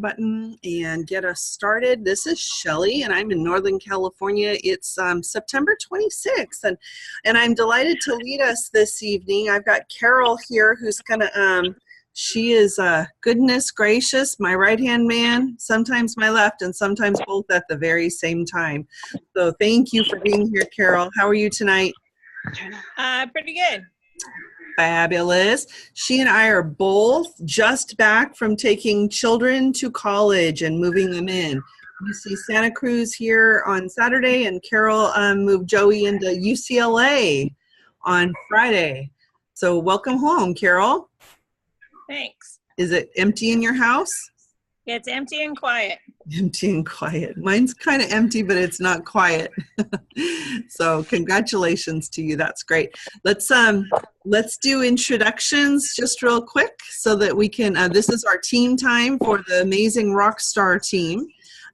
button and get us started. This is Shelley, and I'm in Northern California. It's September 26th, and I'm delighted to lead us this evening. I've got Carol here, who's gonna she is goodness gracious, my right-hand man, sometimes my left, and sometimes both at the very same time. So thank you for being here, Carol. How are you tonight? Pretty good. Fabulous. She and I are both just back from taking children to college and moving them in. You see Santa Cruz here on Saturday, and Carol moved Joey into UCLA on Friday. So welcome home, Carol. Thanks. Is it empty in your house? It's empty and quiet. Empty and quiet. Mine's kind of empty, but it's not quiet. So congratulations to you. That's great. Let's do introductions just real quick so that we can, this is our team time for the amazing ROCKSTAR team.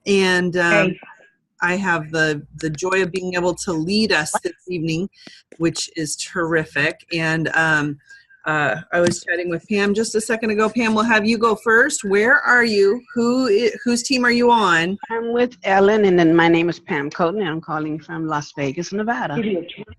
And I have the joy of being able to lead us this evening, which is terrific. And I was chatting with Pam just a second ago. Pam, we'll have you go first. Where are you? Whose team are you on? I'm with Ellen, and then my name is Pam Coten, and I'm calling from Las Vegas, Nevada.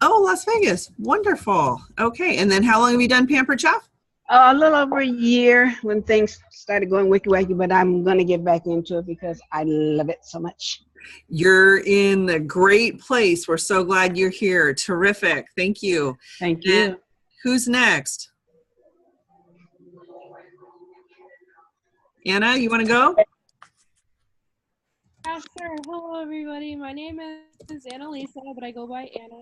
Oh, Las Vegas. Wonderful. Okay. And then how long have you done Pampered Chef? A little over a year when things started going wicky-wacky, but I'm going to get back into it because I love it so much. You're in a great place. We're so glad you're here. Terrific. Thank you. Thank you. And who's next? Anna, you want to go? Yeah, sure. Hello, everybody. My name is Annalisa, but I go by Anna.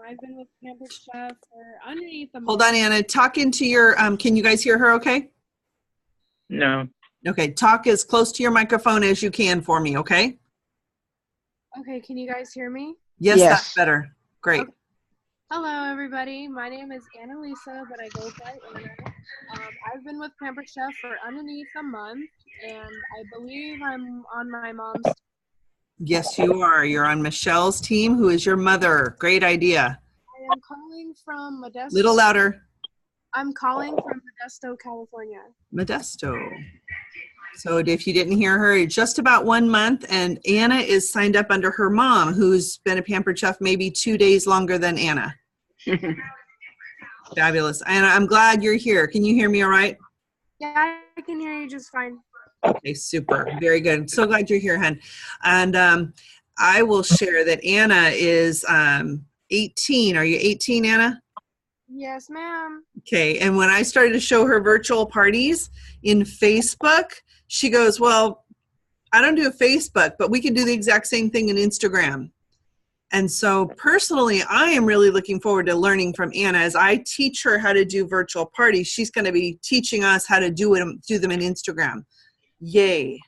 I've been with Pampered Chef for underneath a month. Hold on, Anna. Talk into your, can you guys hear her okay? No. Okay, talk as close to your microphone as you can for me, okay? Okay, can you guys hear me? Yes, that's better. Great. Okay. Hello, everybody. My name is Annalisa, but I go by Anna. I've been with Pampered Chef for underneath a month, and I believe I'm on my mom's team. Yes, you are. You're on Michelle's team, who is your mother. Great idea. I am calling from Modesto. Little louder. I'm calling from Modesto, California. Modesto. So if you didn't hear her, just about 1 month, and Anna is signed up under her mom, who's been a Pampered Chef maybe 2 days longer than Anna. Fabulous. Anna, I'm glad you're here. Can you hear me all right? Yeah, I can hear you just fine. Okay, super. Very good. So glad you're here, hon. And I will share that Anna is 18. Are you 18, Anna? Yes, ma'am. Okay, and when I started to show her virtual parties in Facebook, she goes, well, I don't do a Facebook, but we can do the exact same thing in Instagram. And so personally, I am really looking forward to learning from Anna. As I teach her how to do virtual parties, she's going to be teaching us how to do them in Instagram. Yay.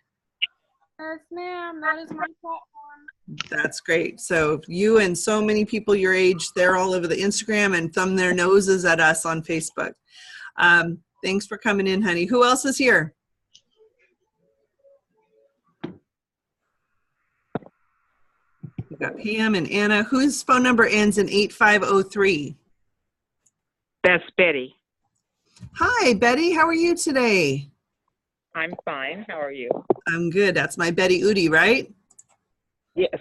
Yes, ma'am. That is my platform. That's great. So you and so many people your age, they're all over the Instagram and thumb their noses at us on Facebook. Thanks for coming in, honey. Who else is here? We've got Pam and Anna. Whose phone number ends in 8503? That's Betty. Hi, Betty. How are you today? I'm fine. How are you? I'm good. That's my Betty Udi, right? Yes.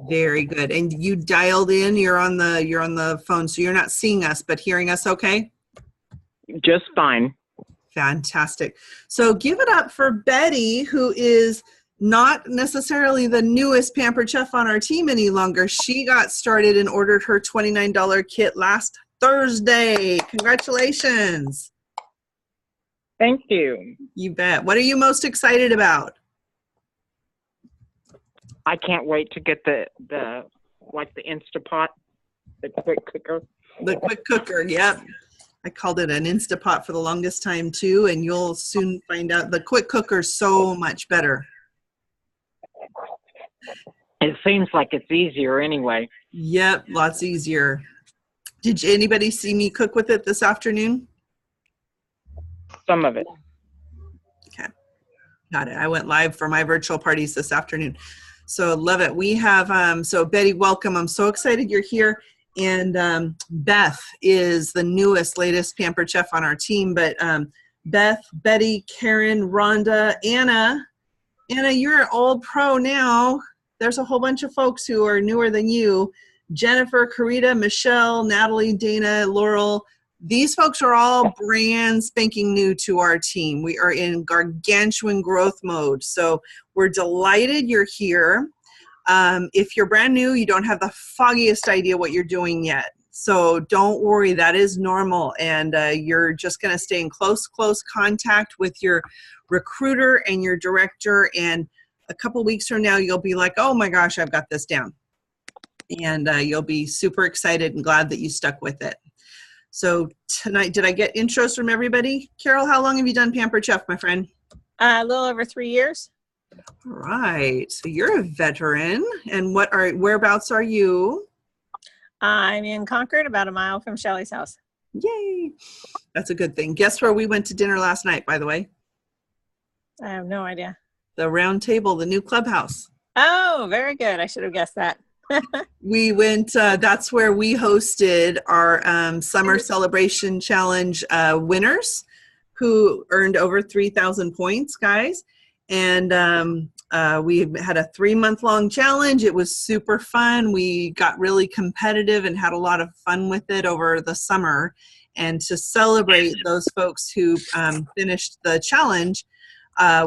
Very good. And you dialed in. You're on the phone, so you're not seeing us, but hearing us okay? Just fine. Fantastic. So give it up for Betty, who is not necessarily the newest Pampered Chef on our team any longer. She got started and ordered her $29 kit last Thursday. Congratulations. Thank you. You bet. What are you most excited about? I can't wait to get the Instapot, the quick cooker. The quick cooker, yep. I called it an Instapot for the longest time too, and you'll soon find out the quick cooker's so much better. It seems like it's easier anyway. Yep, lots easier. Did anybody see me cook with it this afternoon? Some of it. Okay, got it. I went live for my virtual parties this afternoon. So love it. We have, so Betty, welcome. I'm so excited you're here. And Beth is the latest Pampered Chef on our team. But Beth, Betty, Karen, Rhonda, Anna, Anna, you're an old pro now. There's a whole bunch of folks who are newer than you. Jennifer, Karita, Michelle, Natalie, Dana, Laurel. These folks are all brand spanking new to our team. We are in gargantuan growth mode. So we're delighted you're here. If you're brand new, you don't have the foggiest idea what you're doing yet. So don't worry, that is normal. And you're just going to stay in close contact with your recruiter and your director. And a couple weeks from now, you'll be like, oh my gosh, I've got this down. And you'll be super excited and glad that you stuck with it. So tonight, did I get intros from everybody? Carol, how long have you done Pampered Chef, my friend? A little over 3 years. All right, so you're a veteran. And whereabouts are you? I'm in Concord, about a mile from Shelley's house. Yay, that's a good thing. Guess where we went to dinner last night, by the way? I have no idea. The Round Table, the new clubhouse. Oh, very good. I should have guessed that. We went, that's where we hosted our Summer Celebration Challenge winners who earned over 3,000 points, guys. And we had a 3-month-long challenge. It was super fun. We got really competitive and had a lot of fun with it over the summer. And to celebrate those folks who finished the challenge,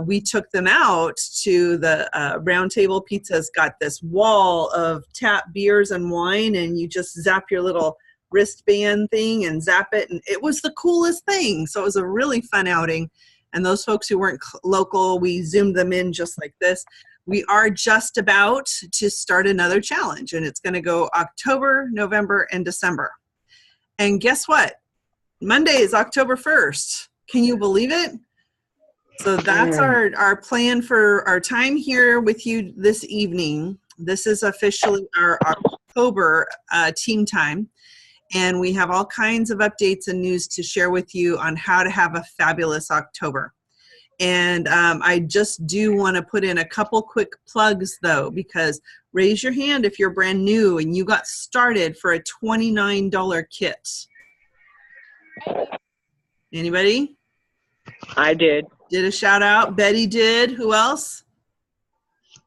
we took them out to the Round Table. Pizza's got this wall of tap beers and wine, and you just zap your little wristband thing and zap it. And it was the coolest thing. So it was a really fun outing. And those folks who weren't local, we zoomed them in just like this. We are just about to start another challenge, and it's going to go October, November, and December. And guess what? Monday is October 1st. Can you believe it? So that's our plan for our time here with you this evening. This is officially our October team time. And we have all kinds of updates and news to share with you on how to have a fabulous October. And I just do want to put in a couple quick plugs, though, because raise your hand if you're brand new and you got started for a $29 kit. Anybody? I did. Did a shout out. Betty did. Who else?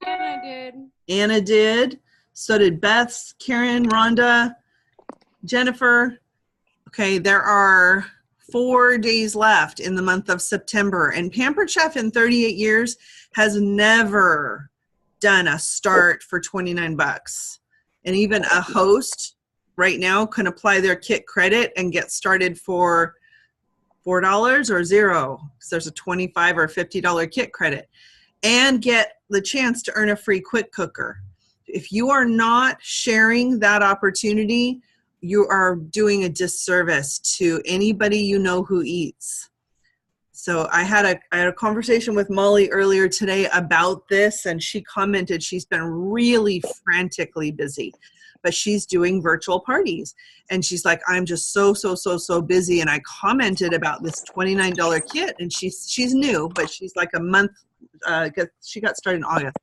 Anna did. Anna did. So did Beth, Karen, Rhonda, Jennifer. Okay, there are 4 days left in the month of September. And Pampered Chef in 38 years has never done a start for 29 bucks. And even a host right now can apply their kit credit and get started for $4 or $0, because there's a $25 or $50 kit credit, and get the chance to earn a free quick cooker. If you are not sharing that opportunity, you are doing a disservice to anybody you know who eats. So I had a conversation with Molly earlier today about this, and she commented she's been really frantically busy, but she's doing virtual parties. And she's like, I'm just so busy. And I commented about this $29 kit, and she's new, but she's like a month, she got started in August.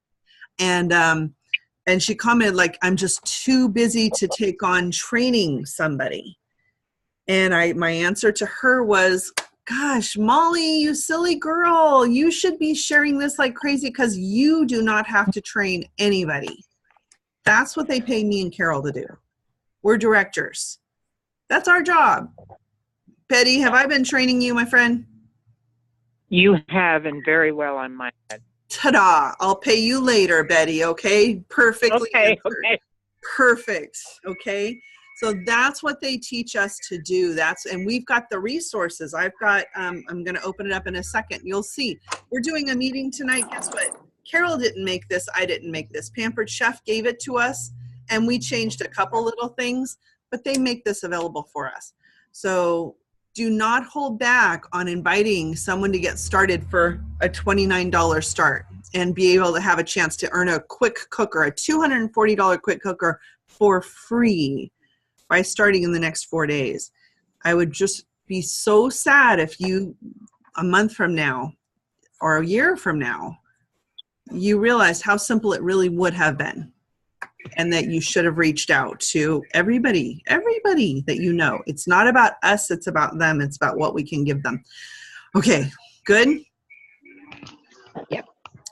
And she commented like, I'm just too busy to take on training somebody. And my answer to her was, gosh, Molly, you silly girl, you should be sharing this like crazy, because you do not have to train anybody. That's what they pay me and Carol to do. We're directors. That's our job. Betty, have I been training you, my friend? You have, and very well on my head. Ta-da. I'll pay you later, Betty, okay? Perfectly Okay, answered. okay. Perfect, okay? So that's what they teach us to do. And we've got the resources. I've got, I'm going to open it up in a second. You'll see. We're doing a meeting tonight. Guess what? Carol didn't make this. I didn't make this. Pampered Chef gave it to us, and we changed a couple little things, but they make this available for us. So do not hold back on inviting someone to get started for a $29 start and be able to have a chance to earn a quick cooker, a $240 quick cooker for free by starting in the next 4 days. I would just be so sad if you, a month from now or a year from now, you realize how simple it really would have been, and that you should have reached out to everybody that you know. It's not about us, it's about them. It's about what we can give them. Okay, good? Yep.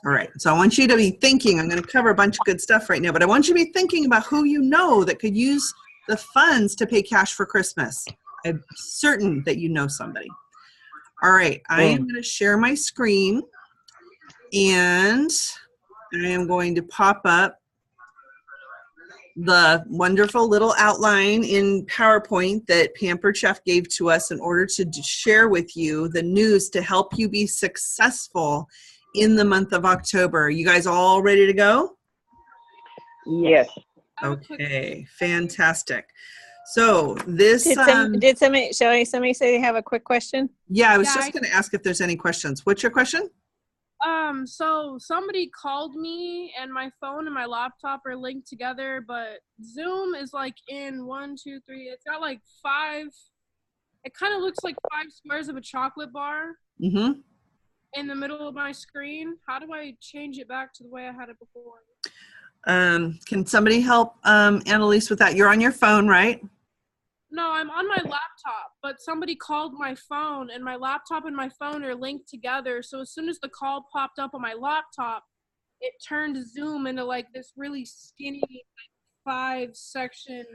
All right. So I want you to be thinking, I'm going to cover a bunch of good stuff right now, but I want you to be thinking about who you know that could use the funds to pay cash for Christmas. I'm certain that you know somebody. All right. I am going to share my screen, and I am going to pop up the wonderful little outline in PowerPoint that Pampered Chef gave to us in order to share with you the news to help you be successful in the month of October. You guys all ready to go? Yes. Okay, fantastic. So this, Did somebody, Shelley, somebody say they have a quick question? yeah, I was just going to ask if there's any questions. What's your question? So somebody called me and my phone and my laptop are linked together, but Zoom is like in 1, 2, 3. It's got like 5. It kind of looks like 5 squares of a chocolate bar Mm-hmm. in the middle of my screen. How do I change it back to the way I had it before? Can somebody help Annalise with that? You're on your phone, right? No, I'm on my laptop, but somebody called my phone, and my laptop and my phone are linked together. So as soon as the call popped up on my laptop, it turned Zoom into like this really skinny, like 5-section.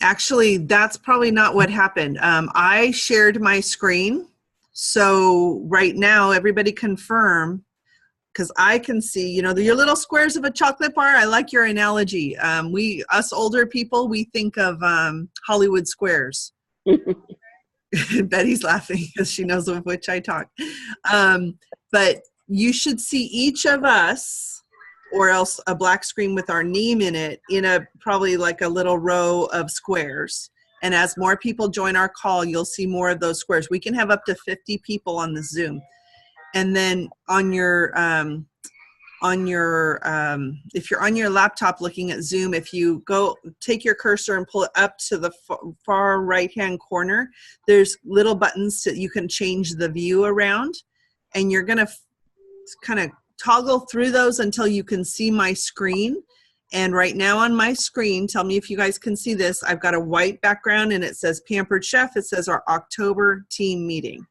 Actually, that's probably not what happened. I shared my screen. So right now, everybody confirm, because I can see, you know, your little squares of a chocolate bar. I like your analogy. Us older people, we think of Hollywood squares. Betty's laughing because she knows of which I talk. But you should see each of us, or else a black screen with our name in it, in a probably like a little row of squares. And as more people join our call, you'll see more of those squares. We can have up to 50 people on the Zoom. And then on your if you're on your laptop looking at Zoom, if you go take your cursor and pull it up to the far right hand corner, there's little buttons that you can change the view around, and you're going to kind of toggle through those until you can see my screen. And right now on my screen, tell me if you guys can see this, I've got a white background and it says Pampered Chef. It says our October team meeting.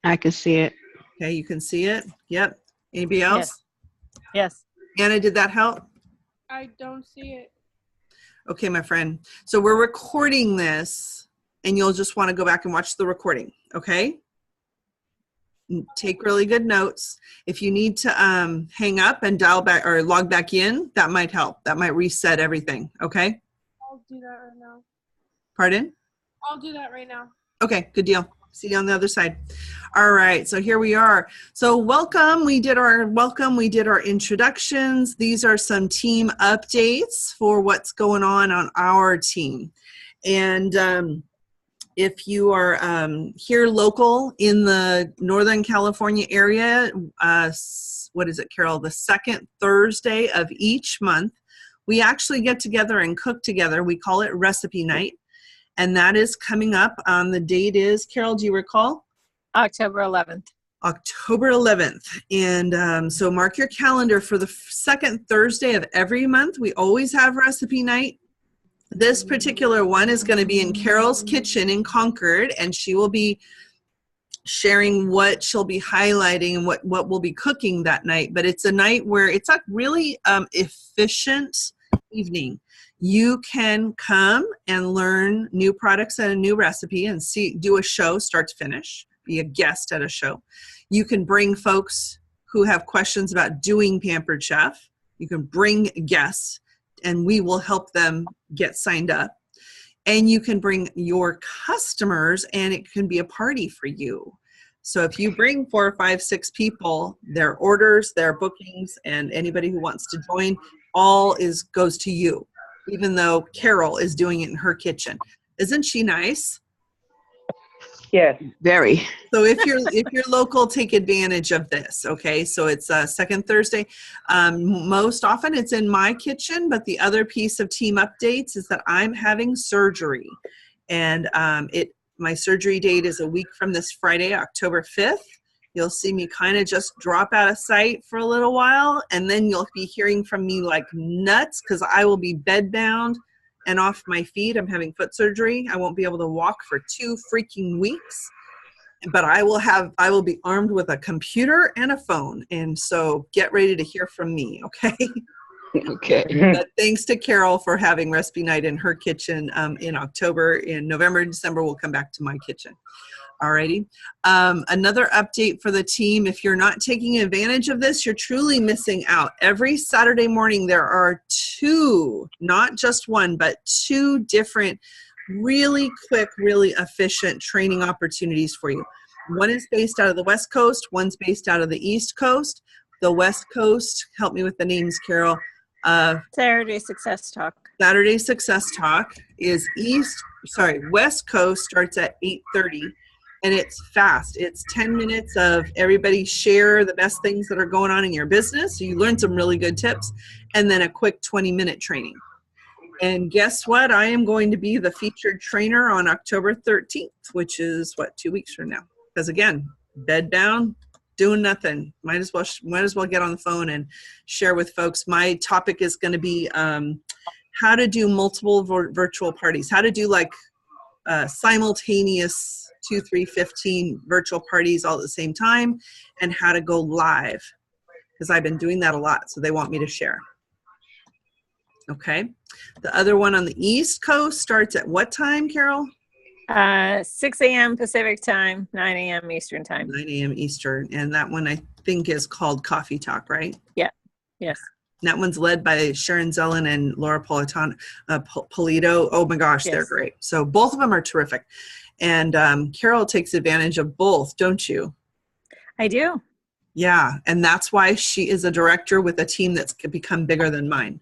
I can see it. Okay, you can see it. Yep. Anybody else? Yes. Anna, did that help? I don't see it. Okay, my friend. So we're recording this, and you'll just want to go back and watch the recording, okay? Take really good notes. If you need to hang up and dial back or log back in, that might help. That might reset everything, okay? I'll do that right now. Pardon? I'll do that right now. Okay, good deal. See you on the other side. All right, so here we are. So welcome. We did our introductions. These are some team updates for what's going on our team. And if you are here local in the Northern California area, what is it, Carol? The second Thursday of each month, we actually get together and cook together. We call it Recipe Night. And that is coming up. The date is, Carol, do you recall? October 11th. October 11th. And so mark your calendar for the second Thursday of every month. We always have Recipe Night. This particular one is going to be in Carol's kitchen in Concord, and she will be sharing what she'll be highlighting and what we'll be cooking that night. But it's a night where it's a really efficient evening. You can come and learn new products and a new recipe and do a show start to finish, be a guest at a show. You can bring folks who have questions about doing Pampered Chef. You can bring guests, and we will help them get signed up. And you can bring your customers, and it can be a party for you. So if you bring 4, 5, 6 people, their orders, their bookings, and anybody who wants to join, all goes to you, even though Carol is doing it in her kitchen. Isn't she nice? Yes. Very. So if you're local, take advantage of this. Okay, so it's second Thursday. Most often it's in my kitchen, but the other piece of team updates is that I'm having surgery, and my surgery date is a week from this Friday, October 5th. You'll see me kind of just drop out of sight for a little while, and then you'll be hearing from me like nuts because I will be bedbound and off my feet. I'm having foot surgery. I won't be able to walk for 2 freaking weeks. but I will be armed with a computer and a phone. And so get ready to hear from me. Okay. Okay. But thanks to Carol for having recipe night in her kitchen in October. In November and December, we'll come back to my kitchen. Alrighty. Another update for the team. If you're not taking advantage of this, you're truly missing out. Every Saturday morning, there are 2, not just 1, but 2 different really quick, really efficient training opportunities for you. One is based out of the West Coast. One's based out of the East Coast. The West Coast, help me with the names, Carol. Saturday Success Talk. Saturday Success Talk is West Coast starts at 8:30. And it's fast. It's 10 minutes of everybody share the best things that are going on in your business. So you learn some really good tips. And then a quick 20-minute training. And guess what? I am going to be the featured trainer on October 13th, which is, 2 weeks from now. Because again, bed down, doing nothing. Might as well get on the phone and share with folks. My topic is going to be how to do multiple virtual parties. How to do simultaneous 2, 3, 15 virtual parties all at the same time, and how to go live, because I've been doing that a lot, so they want me to share. Okay. The other one on the East Coast starts at what time, Carol? 6 a.m. Pacific time, 9 a.m. Eastern time. 9 a.m. Eastern, and that one I think is called Coffee Talk, right? Yeah. Yes. That one's led by Sharon Zellen and Laura Polito. Oh my gosh, Yes. They're great. So both of them are terrific. And Carol takes advantage of both, don't you? I do. Yeah, and that's why she is a director with a team that's become bigger than mine.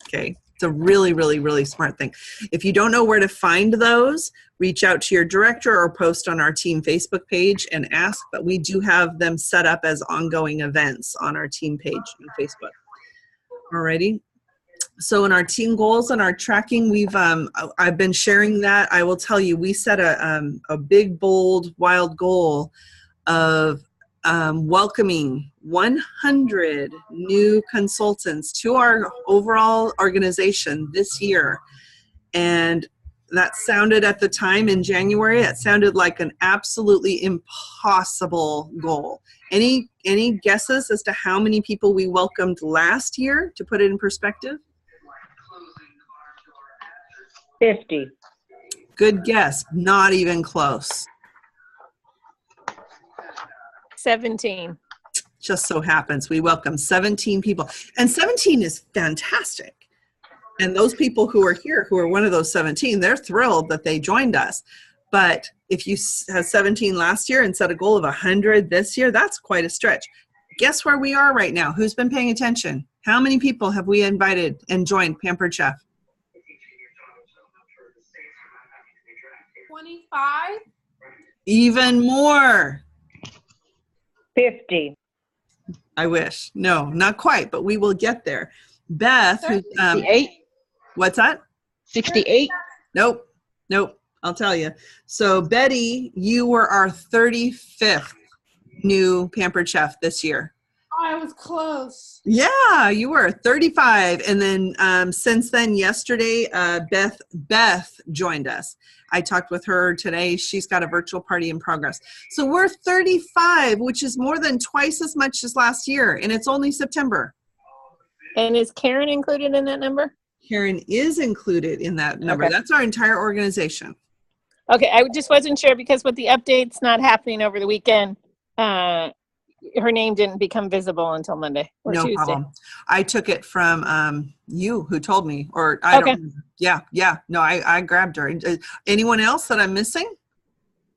Okay, it's a really, really, really smart thing. If you don't know where to find those, reach out to your director or post on our team Facebook page and ask, but we do have them set up as ongoing events on our team page on Facebook. Alrighty. So in our team goals and our tracking, I've been sharing that. I will tell you, we set a big, bold, wild goal of welcoming 100 new consultants to our overall organization this year. And that sounded at the time in January, it sounded like an absolutely impossible goal. Any guesses as to how many people we welcomed last year, to put it in perspective? 50. Good guess. Not even close. 17. Just so happens we welcome 17 people. And 17 is fantastic. And those people who are here, who are one of those 17, they're thrilled that they joined us. But if you had 17 last year and set a goal of 100 this year, that's quite a stretch. Guess where we are right now? Who's been paying attention? How many people have we invited and joined Pampered Chef? 25? Even more. 50. I wish. No, not quite, but we will get there. Beth, who's, 68? what's that? 68? Nope. I'll tell you. So Betty, you were our 35th new Pampered Chef this year. Oh, I was close. Yeah, you were 35. And then since then, yesterday, Beth joined us. I talked with her today. She's got a virtual party in progress. So we're 35, which is more than twice as much as last year. And it's only September. And is Karen included in that number? Karen is included in that number. Okay. That's our entire organization. Okay, I just wasn't sure because with the updates not happening over the weekend, her name didn't become visible until Monday or No Tuesday. problem. I took it from you who told me, or Okay. Yeah. No, I grabbed her. Anyone else that I'm missing?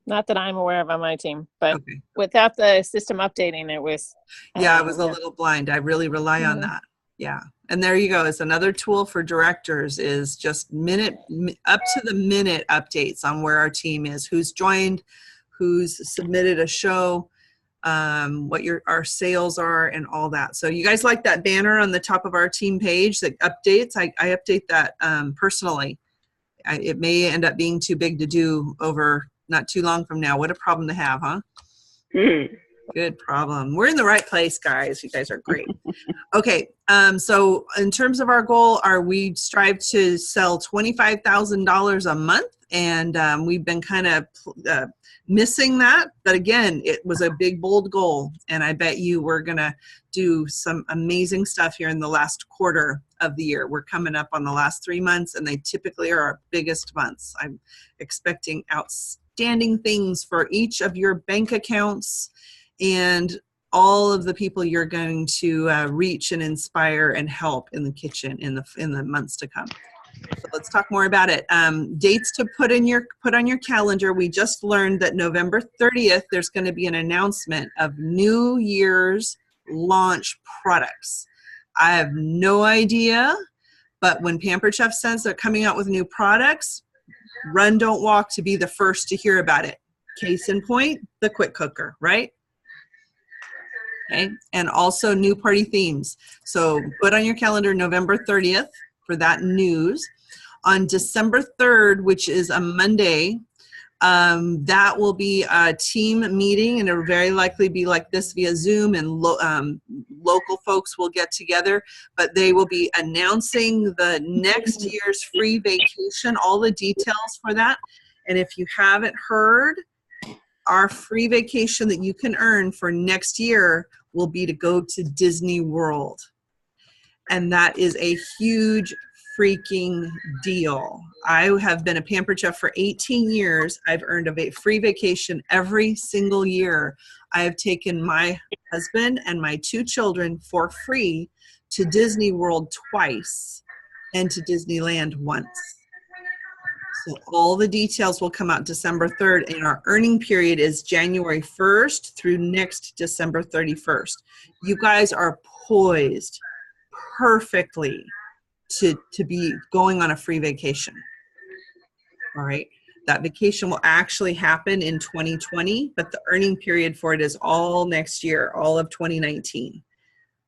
Not that I'm aware of on my team, but Okay. without the system updating, it was. Yeah, I was a little blind. I really rely on that. Yeah. And there you go. It's another tool for directors is just up to the minute updates on where our team is, who's joined, who's submitted a show, what our sales are and all that. So you guys like that banner on the top of our team page that updates? I update that personally. It may end up being too big to do over not too long from now. What a problem to have, huh? Good problem. We're in the right place, guys. You guys are great. Okay. So in terms of our goal, we strive to sell $25,000 a month And we've been kind of missing that. But again, it was a big, bold goal. And I bet you we're going to do some amazing stuff here in the last quarter of the year. We're coming up on the last 3 months, and they typically are our biggest months. I'm expecting outstanding things for each of your bank accounts and all of the people you're going to reach and inspire and help in the kitchen in the months to come. So let's talk more about it. Dates to put on your calendar. We just learned that November 30th, there's going to be an announcement of New Year's launch products. I have no idea, but when Pampered Chef says they're coming out with new products, run, don't walk to be the first to hear about it. Case in point, the quick cooker, right? Okay, and also new party themes. So put on your calendar November 30th for that news. On December 3rd, which is a Monday, that will be a team meeting, and it will very likely be like this via Zoom, and local folks will get together, but they will be announcing the next year's free vacation, all the details for that. And if you haven't heard, our free vacation that you can earn for next year will be to go to Disney World. And that is a huge freaking deal. I have been a Pampered Chef for 18 years. I've earned a free vacation every single year. I have taken my husband and my 2 children for free to Disney World twice and to Disneyland once. So all the details will come out December 3rd, and our earning period is January 1st through next December 31st. You guys are poised perfectly to be going on a free vacation. All right. That vacation will actually happen in 2020, but the earning period for it is all next year, all of 2019.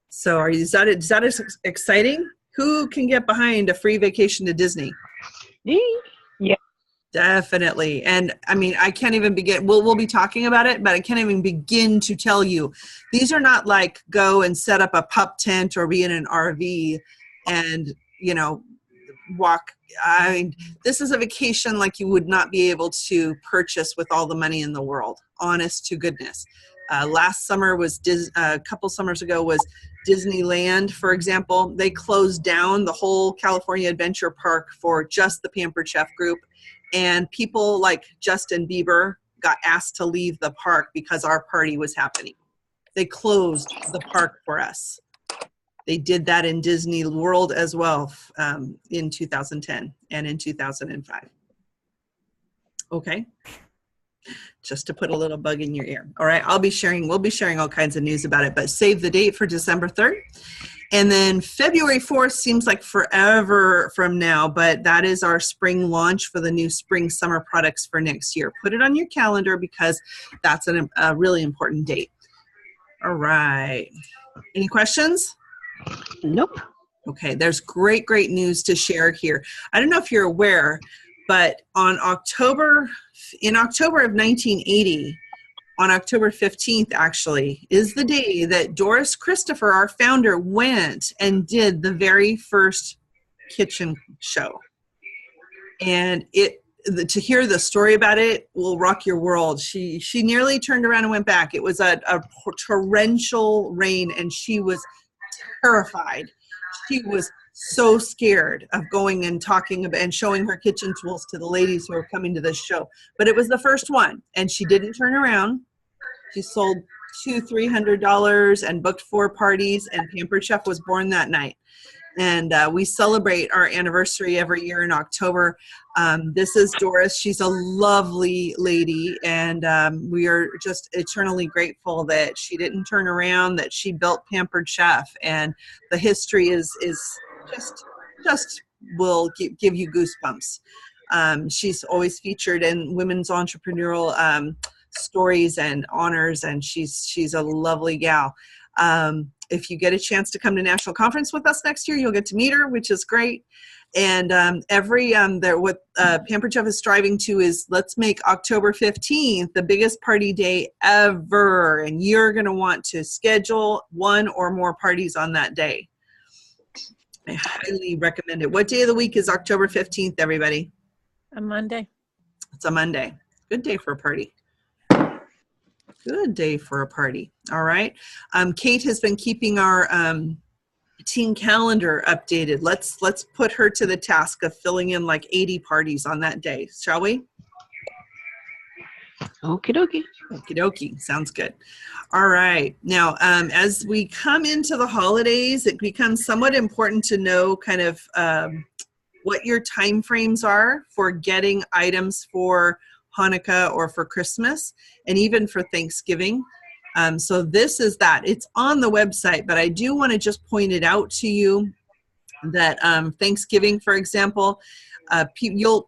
So is that exciting? Who can get behind a free vacation to Disney? Yeah. Definitely. And I mean, I can't even begin. We'll be talking about it, but I can't even begin to tell you. These are not like go and set up a pup tent or be in an RV and, you know, walk. I mean, this is a vacation like you would not be able to purchase with all the money in the world. Honest to goodness. Last summer was a couple summers ago was Disneyland, for example. They closed down the whole California Adventure Park for just the Pampered Chef group, and people like Justin Bieber got asked to leave the park because our party was happening. They closed the park for us. They did that in Disney World as well in 2010 and in 2005. Okay. Just to put a little bug in your ear. All right, we'll be sharing all kinds of news about it, but save the date for December 3rd. And then February 4th seems like forever from now, but that is our spring launch for the new spring summer products for next year. Put it on your calendar because that's a really important date. All right. Any questions? Nope. Okay, there's great news to share here. I don't know if you're aware, but in October of 1980, on October 15th, actually, is the day that Doris Christopher, our founder, went and did the very first kitchen show. And to hear the story about it will rock your world. She nearly turned around and went back. It was a torrential rain, and she was terrified. She was so scared of going and talking about and showing her kitchen tools to the ladies who were coming to this show. But it was the first one, and she didn't turn around. She sold $200-300 and booked 4 parties, and Pampered Chef was born that night. And we celebrate our anniversary every year in October. This is Doris. She's a lovely lady, and we are just eternally grateful that she didn't turn around, that she built Pampered Chef, and the history is just will give you goosebumps. She's always featured in women's entrepreneurial stories and honors, and she's a lovely gal. If you get a chance to come to National Conference with us next year, you'll get to meet her, which is great. And what Pampered Chef is striving to is let's make October 15th the biggest party day ever. And you're going to want to schedule 1 or more parties on that day. I highly recommend it. What day of the week is October 15th, everybody? A Monday. It's a Monday. Good day for a party. Good day for a party. All right. Kate has been keeping our teen calendar updated. Let's put her to the task of filling in like 80 parties on that day, shall we? Okie dokie. Okie dokie. Sounds good. All right. Now, as we come into the holidays, it becomes somewhat important to know kind of what your time frames are for getting items for Hanukkah or for Christmas, and even for Thanksgiving. So this is that. It's on the website, but I do want to just point it out to you that Thanksgiving, for example, you'll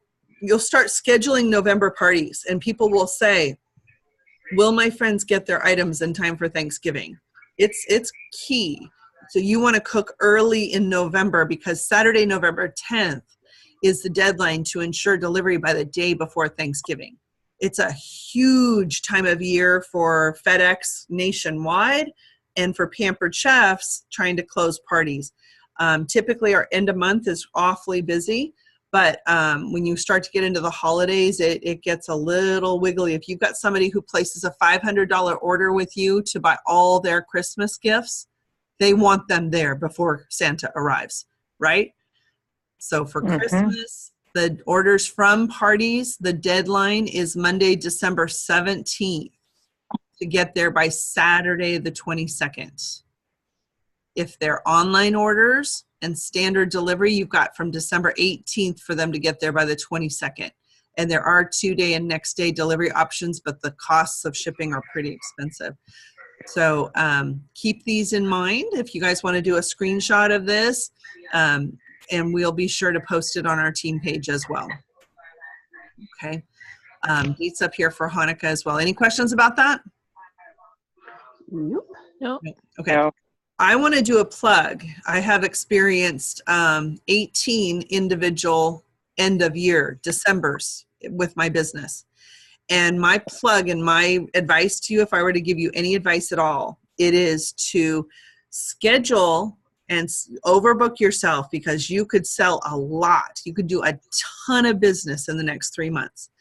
start scheduling November parties, and people will say, will my friends get their items in time for Thanksgiving? It's key. So you want to cook early in November, because Saturday, November 10th is the deadline to ensure delivery by the day before Thanksgiving. It's a huge time of year for FedEx nationwide and for Pampered Chefs trying to close parties. Typically our end of month is awfully busy, but when you start to get into the holidays, it gets a little wiggly. If you've got somebody who places a $500 order with you to buy all their Christmas gifts, they want them there before Santa arrives, right? So for Christmas, the orders from parties, the deadline is Monday, December 17th to get there by Saturday, the 22nd. If they're online orders and standard delivery, you've got from December 18th for them to get there by the 22nd. And there are 2-day and next day delivery options, but the costs of shipping are pretty expensive. So keep these in mind if you guys want to do a screenshot of this. And we'll be sure to post it on our team page as well. Okay. Dates up here for Hanukkah as well. Any questions about that? Nope. No. Okay. No. I want to do a plug. I have experienced 18 individual end of year Decembers with my business. And my plug and my advice to you, if I were to give you any advice at all, it is to schedule and overbook yourself, because you could sell a lot. You could do a ton of business in the next 3 months.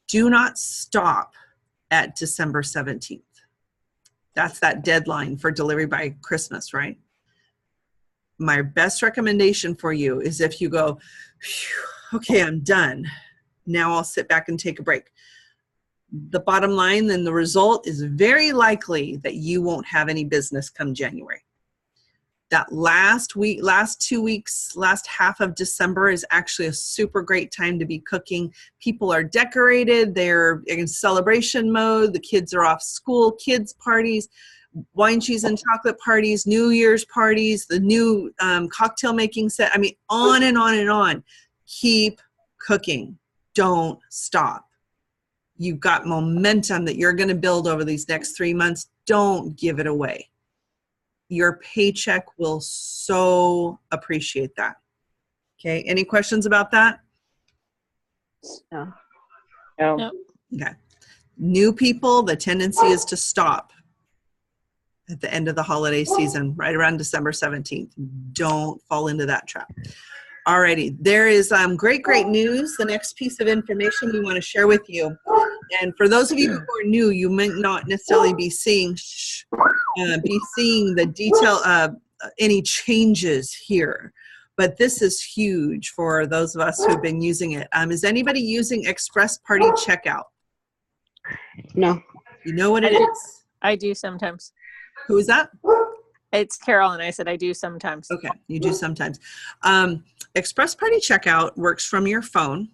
Do not stop at December 17th. That's that deadline for delivery by Christmas, right? My best recommendation for you is if you go, okay, I'm done. Now I'll sit back and take a break. The bottom line, then the result is very likely that you won't have any business come January. That last week, last 2 weeks, last half of December is actually a super great time to be cooking. People are decorated. They're in celebration mode. The kids are off school, kids parties, wine, cheese, and chocolate parties, New Year's parties, the new cocktail making set. I mean, on and on and on. Keep cooking. Don't stop. You've got momentum that you're going to build over these next 3 months. Don't give it away. Your paycheck will so appreciate that. Okay. Any questions about that? No. No. No. Okay. New people, the tendency is to stop at the end of the holiday season, right around December 17th. Don't fall into that trap. Alrighty, there is great news. The next piece of information we want to share with you. And for those of you who are new, you might not necessarily be seeing the detail, any changes here. But this is huge for those of us who've been using it. Is anybody using Express Party Checkout? No. You know what it is? I do sometimes. Who is that? It's Carol, and I said I do sometimes. Okay, you do sometimes. Express Party Checkout works from your phone.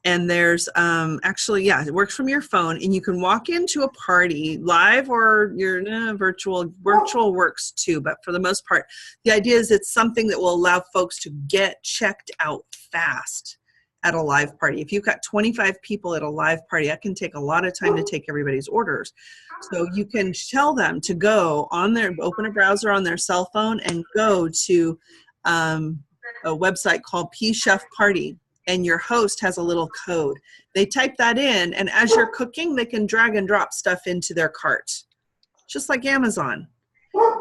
And there's it works from your phone, and you can walk into a party live or your virtual. Virtual works too, but for the most part, the idea is it's something that will allow folks to get checked out fast at a live party. If you've got 25 people at a live party, that can take a lot of time to take everybody's orders. So you can tell them to go on open a browser on their cell phone and go to a website called Chef Party. And your host has a little code. They type that in, and as you're cooking, they can drag and drop stuff into their cart, just like Amazon.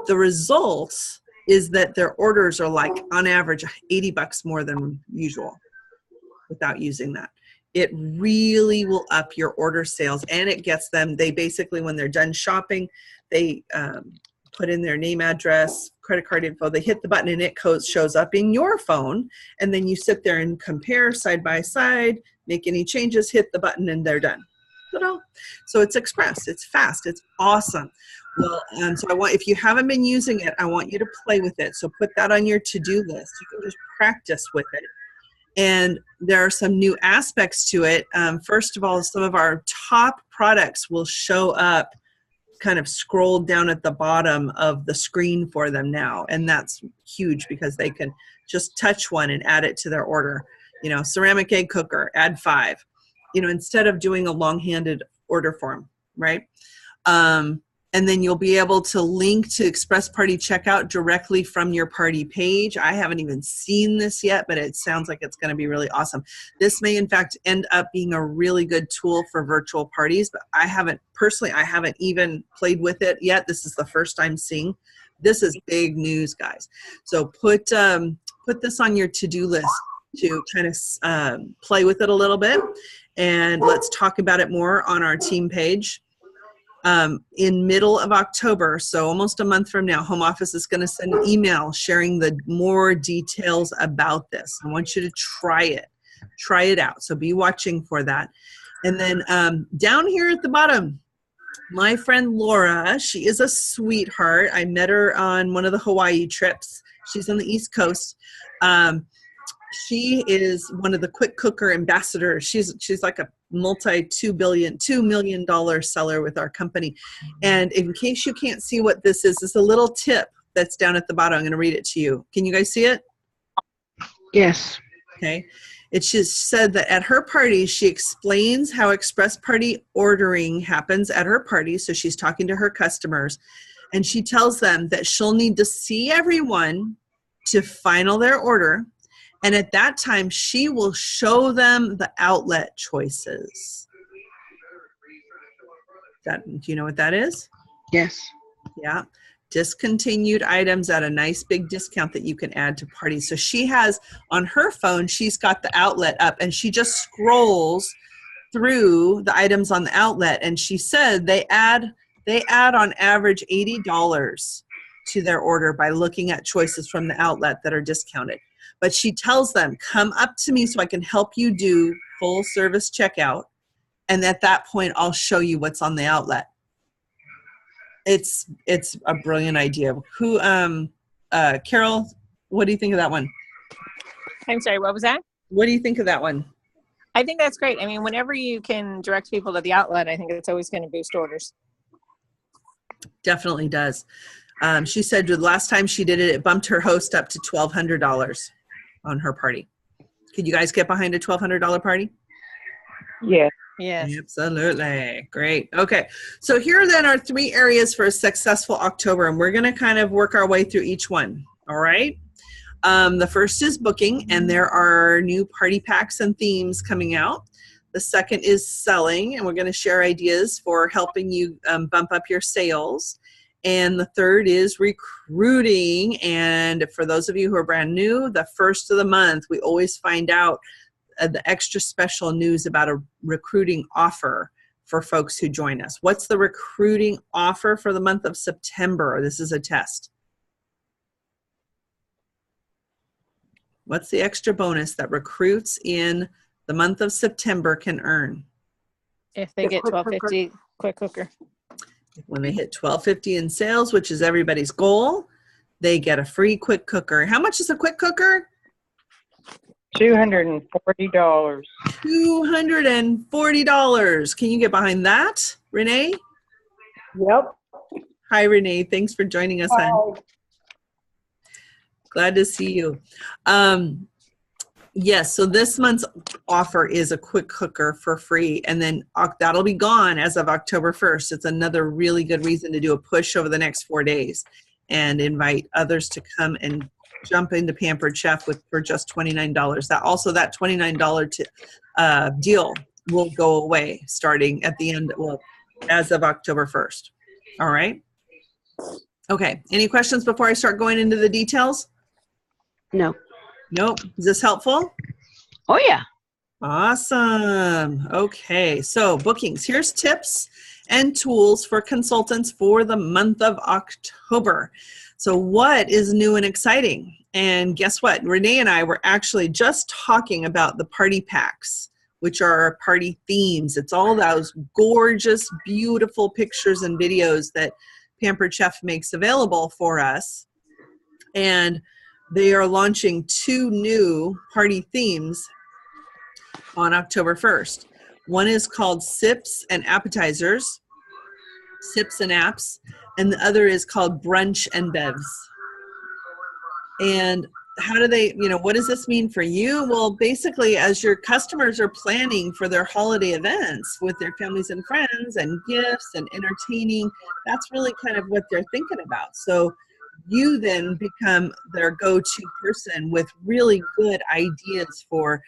The result is that their orders are like, on average, $80 more than usual without using that. it really will up your order sales, and it gets them, they basically, when they're done shopping, they put in their name, address, credit card info, they hit the button and it shows up in your phone, and then you sit there and compare side by side, make any changes, hit the button, and they're done. Ta-da. So it's express, it's fast, it's awesome. Well, so if you haven't been using it, I want you to play with it. So put that on your to-do list. You can just practice with it. And there are some new aspects to it. First of all, some of our top products will show up kind of scrolled down at the bottom of the screen for them now. And that's huge because they can just touch one and add it to their order. You know, ceramic egg cooker, add 5, you know, instead of doing a long-handed order form, right? And then you'll be able to link to Express Party checkout directly from your party page. I haven't even seen this yet, but it sounds like it's going to be really awesome. This may, in fact, end up being a really good tool for virtual parties, but I haven't even played with it yet. This is the first I'm seeing. This is big news, guys. So put this on your to-do list to kind of play with it a little bit, and let's talk about it more on our team page. In middle of October, so almost a month from now, Home Office is going to send an email sharing the more details about this. I want you to try it out. So be watching for that. And then down here at the bottom, my friend Laura, she is a sweetheart. I met her on one of the Hawaii trips. She's on the East Coast. She is one of the quick cooker ambassadors. She's like a $2 million seller with our company. And in case you can't see what this is, it's a little tip that's down at the bottom. I'm going to read it to you. Can you guys see it? Yes. Okay. It just said that at her party, she explains how Express Party ordering happens at her party. So she's talking to her customers, and she tells them that she'll need to see everyone to final their order. And at that time, she will show them the outlet choices. Do you know what that is? Yes. Yeah. Discontinued items at a nice big discount that you can add to parties. So she has on her phone, she's got the outlet up, and she just scrolls through the items on the outlet. And she said they add on average $80 to their order by looking at choices from the outlet that are discounted. But she tells them, come up to me so I can help you do full service checkout. And at that point, I'll show you what's on the outlet. It's a brilliant idea. Carol, what do you think of that one? I'm sorry, what was that? What do you think of that one? I think that's great. I mean, whenever you can direct people to the outlet, I think it's always going to boost orders. Definitely does. She said the last time she did it, it bumped her host up to $1,200 on her party. Could you guys get behind a $1,200 party? Yeah. Yes. Absolutely. Great. Okay. So here then are 3 areas for a successful October, and we're going to kind of work our way through each one. All right. The first is booking, and there are new party packs and themes coming out. The second is selling, and we're going to share ideas for helping you bump up your sales. And the third is recruiting. And for those of you who are brand new, the first of the month, we always find out the extra special news about a recruiting offer for folks who join us. What's the recruiting offer for the month of September? This is a test. What's the extra bonus that recruits in the month of September can earn? If they get $12.50 quick cooker. When they hit $12.50 in sales, which is everybody's goal, they get a free quick cooker. How much is a quick cooker? $240. $240. Can you get behind that, Renee? Yep. Hi, Renee. Thanks for joining us. Hon. Glad to see you. Yes, so this month's offer is a quick cooker for free, and then that'll be gone as of October 1st. It's another really good reason to do a push over the next 4 days and invite others to come and jump into Pampered Chef for just $29. That $29 deal will go away starting at the end, as of October 1st. All right? Okay, any questions before I start going into the details? No. Nope. Is this helpful? Oh, yeah. Awesome. Okay, so bookings. Here's tips and tools for consultants for the month of October. So what is new and exciting? And guess what? Renee and I were actually just talking about the party packs, which are our party themes. It's all those gorgeous, beautiful pictures and videos that Pampered Chef makes available for us. And they are launching 2 new party themes on October 1st. One is called Sips and Appetizers, Sips and Apps, and the other is called Brunch and Bevs. And how do they, what does this mean for you? Well, basically, as your customers are planning for their holiday events with their families and friends and gifts and entertaining, that's really kind of what they're thinking about. So you then become their go-to person with really good ideas for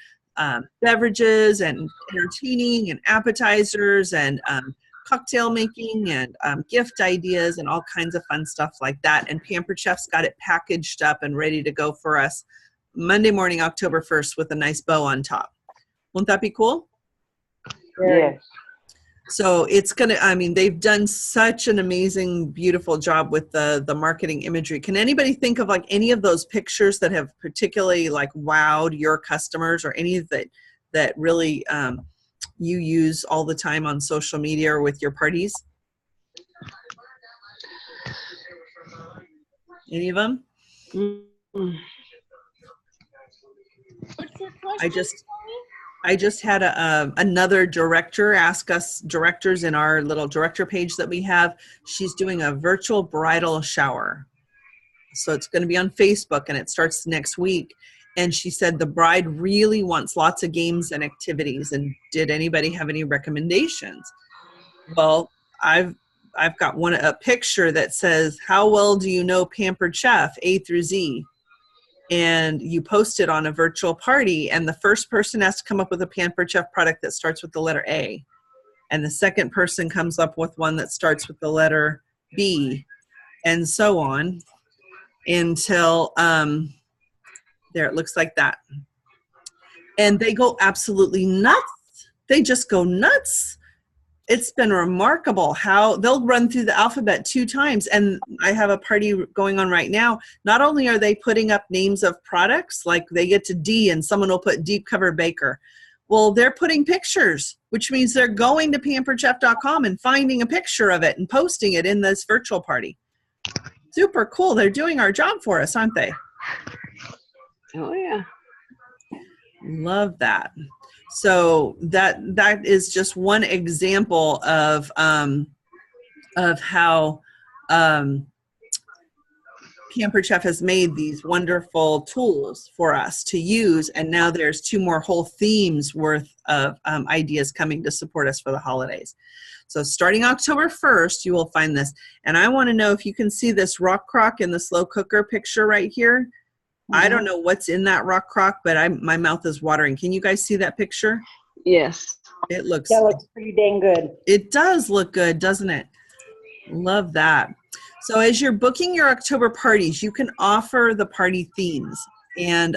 beverages and entertaining and appetizers and cocktail making and gift ideas and all kinds of fun stuff like that. And Pampered Chef's got it packaged up and ready to go for us Monday morning, October 1st, with a nice bow on top. Won't that be cool? Yes. So it's they've done such an amazing, beautiful job with the marketing imagery. Can anybody think of like any of those pictures that have particularly like wowed your customers, or any that really you use all the time on social media or with your parties? Any of them? Mm-hmm. What's your question? I just had another director ask us, directors in our little director page that we have, she's doing a virtual bridal shower. So it's going to be on Facebook and it starts next week. And she said the bride really wants lots of games and activities. And did anybody have any recommendations? Well, I've got a picture that says, how well do you know Pampered Chef, A through Z? And you post it on a virtual party, and the first person has to come up with a Pampered Chef product that starts with the letter A. And the second person comes up with one that starts with the letter B, and so on until there, it looks like that. And they go absolutely nuts. They just go nuts. It's been remarkable how they'll run through the alphabet 2 times. And I have a party going on right now. Not only are they putting up names of products, like they get to D and someone will put Deep Cover Baker. Well, they're putting pictures, which means they're going to pamperedchef.com and finding a picture of it and posting it in this virtual party. Super cool. They're doing our job for us, aren't they? Oh, yeah. Love that. So that is just one example of how Pampered Chef has made these wonderful tools for us to use, and now there's 2 more whole themes worth of ideas coming to support us for the holidays. So starting October 1st, you will find this. And I want to know if you can see this rock crock in the slow cooker picture right here. I don't know what's in that rock crock, but my mouth is watering. Can you guys see that picture? Yes. It looks pretty dang good. It does look good, doesn't it? Love that. So as you're booking your October parties, you can offer the party themes. And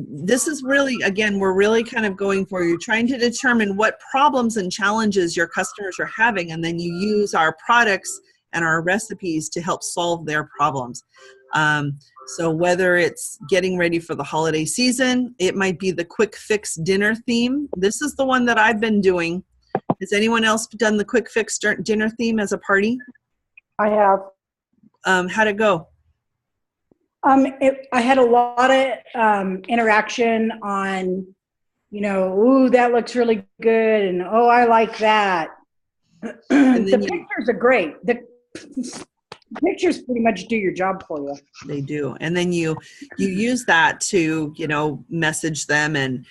this is really, again, we're really kind of going for, you're trying to determine what problems and challenges your customers are having, and then you use our products and our recipes to help solve their problems. So whether it's getting ready for the holiday season, it might be the quick fix dinner theme. This is the one that I've been doing. Has anyone else done the quick fix dinner theme as a party? I have. How'd it go? I had a lot of interaction on, ooh, that looks really good, and oh, I like that. The pictures are great. The pictures pretty much do your job for you. They do. And then you use that to, message them and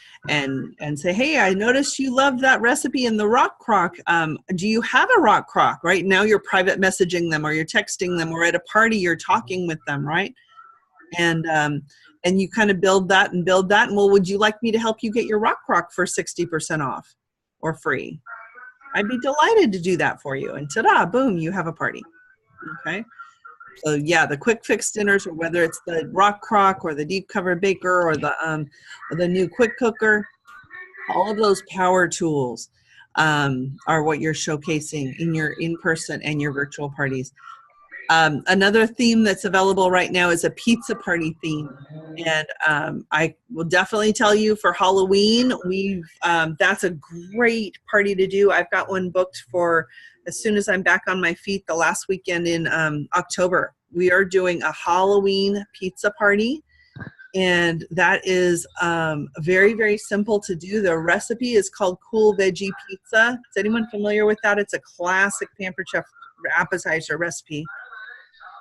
say, hey, I noticed you love that recipe in the rock crock. Do you have a rock crock? Right now you're private messaging them, or you're texting them, or at a party you're talking with them, right? And you kind of build that. And well, would you like me to help you get your rock crock for 60% off or free? I'd be delighted to do that for you. And ta-da, boom, you have a party. Okay. So yeah, the quick fix dinners, or whether it's the rock crock or the deep cover baker or the new quick cooker, all of those power tools are what you're showcasing in your in-person and your virtual parties. Another theme that's available right now is a pizza party theme. And I will definitely tell you for Halloween, that's a great party to do. I've got one booked for as soon as I'm back on my feet the last weekend in October. We are doing a Halloween pizza party. And that is very, very simple to do. The recipe is called Cool Veggie Pizza. Is anyone familiar with that? It's a classic Pampered Chef appetizer recipe.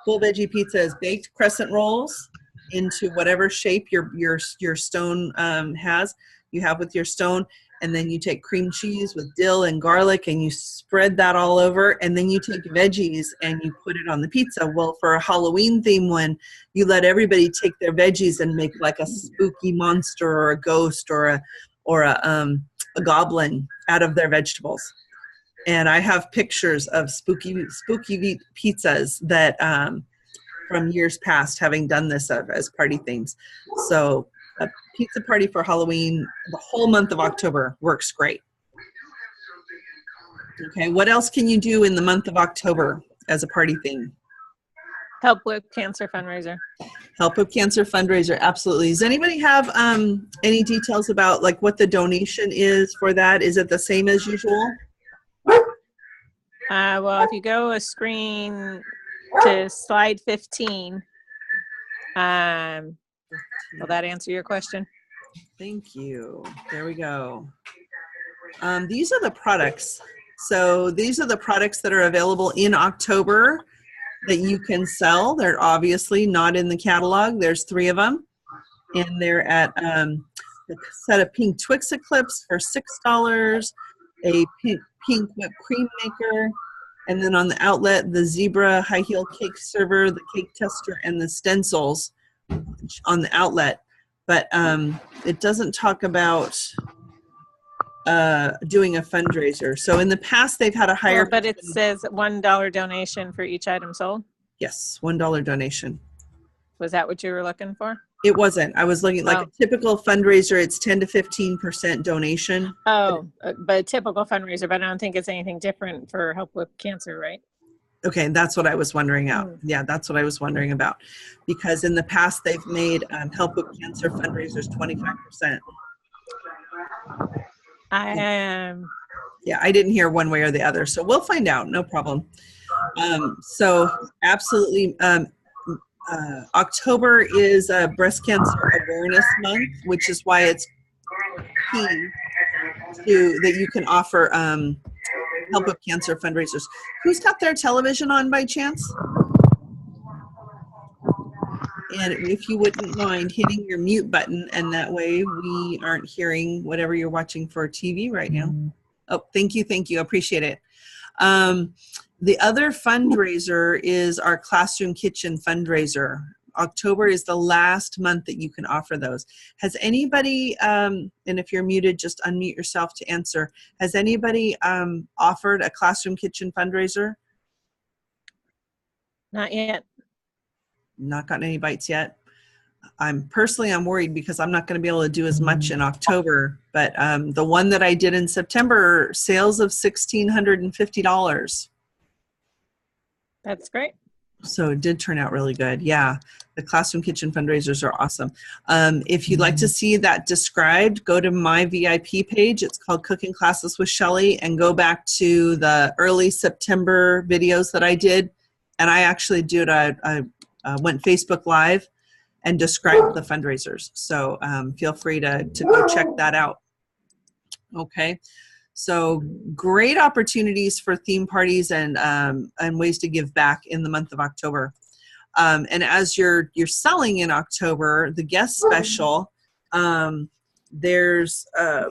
Cool Veggie Pizza is baked crescent rolls into whatever shape your stone has. You have with your stone, and then you take cream cheese with dill and garlic, and you spread that all over, and then you take veggies and you put it on the pizza. Well, for a Halloween theme one, you let everybody take their veggies and make like a spooky monster or a ghost or a goblin out of their vegetables. And I have pictures of spooky pizzas that from years past, having done this as party themes. So a pizza party for Halloween, the whole month of October works great. Okay, what else can you do in the month of October as a party theme? Help with cancer fundraiser. Help with cancer fundraiser, absolutely. Does anybody have any details about like what the donation is for that? Is it the same as usual? Well, if you go a screen to slide 15, will that answer your question? Thank you. There we go. These are the products. So these are the products that are available in October that you can sell. They're obviously not in the catalog. There's 3 of them. And they're at a set of pink Twix Eclipse for $6, a pink whipped cream maker, and then on the outlet, the zebra high heel cake server, the cake tester, and the stencils on the outlet. But it doesn't talk about doing a fundraiser. So in the past, they've had a higher. But it says $1 donation for each item sold. Yes, $1 donation. Was that what you were looking for? It wasn't. I was looking like a typical fundraiser. It's 10 to 15% donation. Oh, but a typical fundraiser, but I don't think it's anything different for Help with Cancer, right? Okay, that's what I was wondering out. Yeah, that's what I was wondering about. Because in the past, they've made Help with Cancer fundraisers 25%. Yeah, I didn't hear one way or the other. So we'll find out. No problem. So absolutely. October is Breast Cancer Awareness Month, which is why it's key that you can offer Help with Cancer fundraisers. Who's got their television on by chance? And if you wouldn't mind hitting your mute button, and that way we aren't hearing whatever you're watching for TV right now. Oh, thank you. Thank you. Appreciate it. The other fundraiser is our Classroom Kitchen fundraiser. October is the last month that you can offer those. Has anybody, and if you're muted, just unmute yourself to answer. Has anybody offered a Classroom Kitchen fundraiser? Not yet. Not gotten any bites yet. I'm worried because I'm not going to be able to do as much in October, but the one that I did in September, sales of $1,650. That's great. So it did turn out really good. Yeah, the Classroom Kitchen fundraisers are awesome. If you'd like to see that described, go to my VIP page. It's called Cooking Classes with Shelley, and go back to the early September videos that I did. And I actually went Facebook Live and described the fundraisers. So feel free to go check that out. Okay. So great opportunities for theme parties and ways to give back in the month of October. And as you're selling in October, the guest special, there's the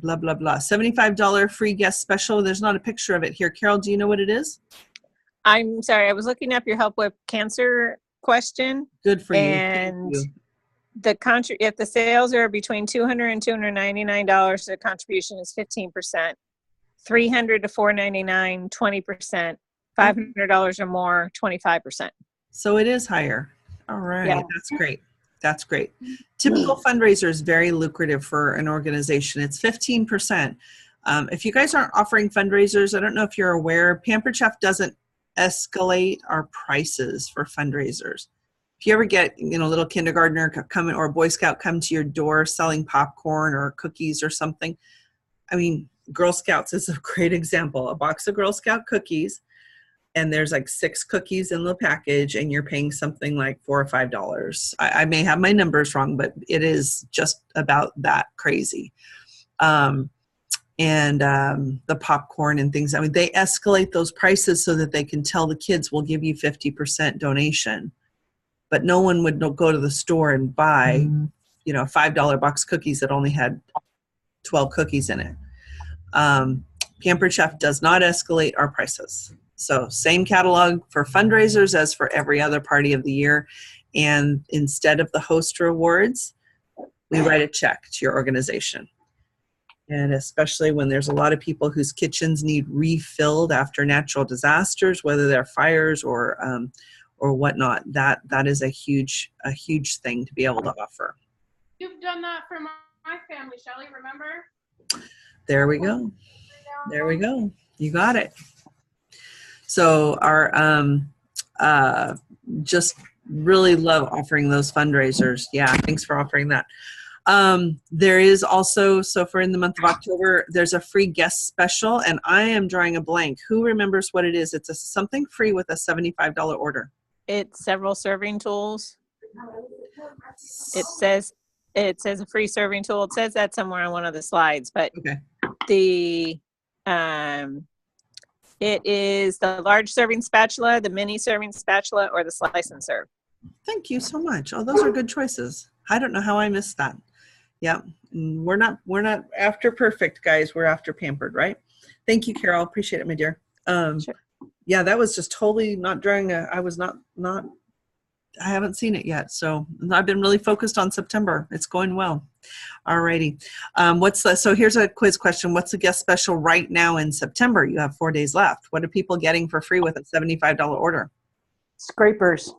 blah, blah, blah, $75 free guest special. There's not a picture of it here. Carol, do you know what it is? I'm sorry. I was looking up your Help with Cancer question. Good for you. And if the sales are between $200 and $299, the contribution is 15%. $300 to $499, 20%. $500 or more, 25%. So it is higher. All right. Yeah. That's great. That's great. Typical fundraiser is very lucrative for an organization. It's 15%. If you guys aren't offering fundraisers, I don't know if you're aware, Pampered Chef doesn't escalate our prices for fundraisers. If you ever get, a little kindergartner come or a Boy Scout come to your door selling popcorn or cookies or something, I mean, Girl Scouts is a great example. A box of Girl Scout cookies, and there's like 6 cookies in the package, and you're paying something like $4 or $5. I may have my numbers wrong, but it is just about that crazy. The popcorn and things, I mean, they escalate those prices so that they can tell the kids, we'll give you 50% donation. But no one would go to the store and buy, $5 box cookies that only had 12 cookies in it. Pampered Chef does not escalate our prices. So same catalog for fundraisers as for every other party of the year. And instead of the host rewards, we write a check to your organization. And especially when there's a lot of people whose kitchens need refilled after natural disasters, whether they're fires or whatnot, that is a huge thing to be able to offer. You've done that for my family, Shelley, remember? There we go. There we go. You got it. So our just really love offering those fundraisers. Yeah, thanks for offering that. There is also, so for in the month of October, there's a free guest special, and I am drawing a blank. Who remembers what it is? It's something free with a $75 order. It's several serving tools. It says a free serving tool. It says that somewhere on one of the slides, but okay. It is the large serving spatula, the mini serving spatula, or the slice and serve. Thank you so much. Oh, those are good choices. I don't know how I missed that. Yeah, we're not after perfect, guys. We're after pampered, right? Thank you, Carol. Appreciate it, my dear. Sure. Yeah, that was just totally not drawing I was not I haven't seen it yet. So I've been really focused on September. It's going well. All righty. So here's a quiz question. What's the guest special right now in September? You have 4 days left. What are people getting for free with a $75 order? Scrapers.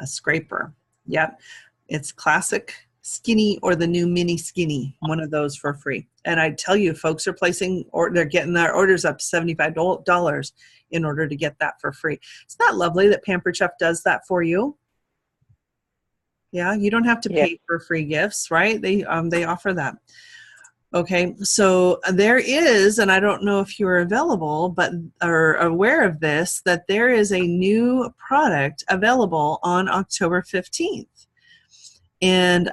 A scraper. Yep. It's classic skinny or the new mini skinny, one of those for free. And I tell you, folks are placing, or they're getting their orders up to $75 in order to get that for free. Isn't that lovely that Pampered Chef does that for you? Yeah, you don't have to pay for free gifts, right? They offer that. Okay, so there is, and I don't know if you're available, but are aware of this, that there is a new product available on October 15th. And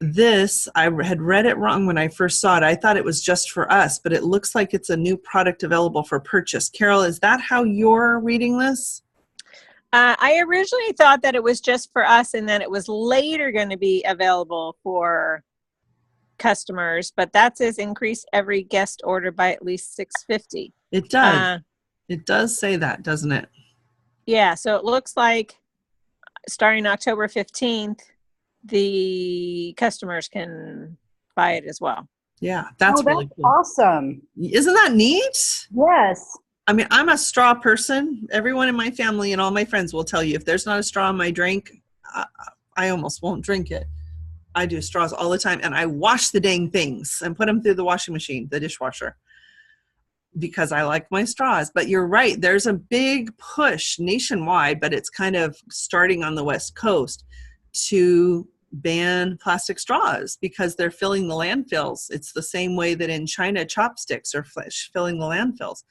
this, I had read it wrong when I first saw it. I thought it was just for us, but it looks like it's a new product available for purchase. Carol, is that how you're reading this? I originally thought that it was just for us and that it was later going to be available for customers, but that says increase every guest order by at least $6.50. It does. It does say that, doesn't it? Yeah, so it looks like starting October 15th, the customers can buy it as well. Yeah, that's really cool. Awesome. Isn't that neat? Yes. I mean, I'm a straw person. Everyone in my family and all my friends will tell you, if there's not a straw in my drink, I almost won't drink it. I do straws all the time, and I wash the dang things and put them through the washing machine, the dishwasher, because I like my straws. But you're right. There's a big push nationwide, but it's kind of starting on the West Coast to ban plastic straws because they're filling the landfills. It's the same way that in China, chopsticks are filling the landfills.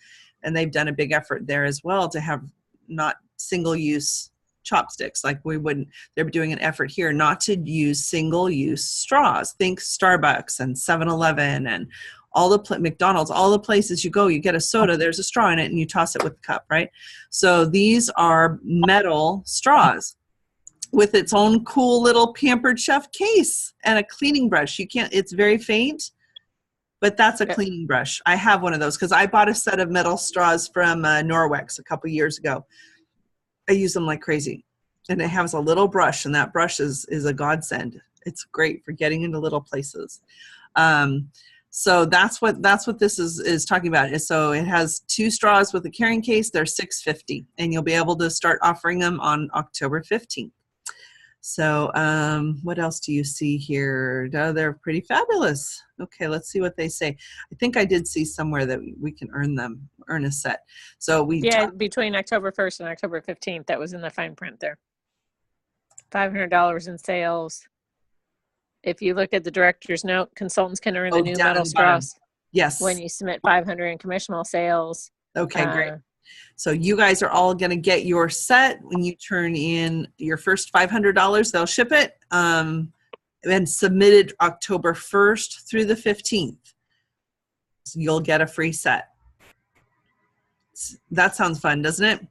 And they've done a big effort there as well to have not single-use chopsticks like we wouldn't. They're doing an effort here not to use single-use straws. Think Starbucks and 7-Eleven and all the McDonald's, all the places you go, you get a soda, there's a straw in it, and you toss it with the cup, right? So these are metal straws with its own cool little Pampered Chef case and a cleaning brush. It's very faint, but that's a cleaning brush. I have one of those because I bought a set of metal straws from Norwex a couple years ago. I use them like crazy. And it has a little brush, and that brush is a godsend. It's great for getting into little places. So that's what this is talking about. So it has 2 straws with a carrying case. They're $6.50, and you'll be able to start offering them on October 15th. So what else do you see here? Oh, they're pretty fabulous. Okay, let's see what they say. I think I did see somewhere that we can earn a set. So between October 1st and October 15th, that was in the fine print there. $500 in sales. If you look at the director's note, consultants can earn the new metal straws. Yes. When you submit 500 in commissionable sales. Okay, great. So you guys are all going to get your set when you turn in your first $500. They'll ship it and submit it October 1st through the 15th. So you'll get a free set. That sounds fun, doesn't it?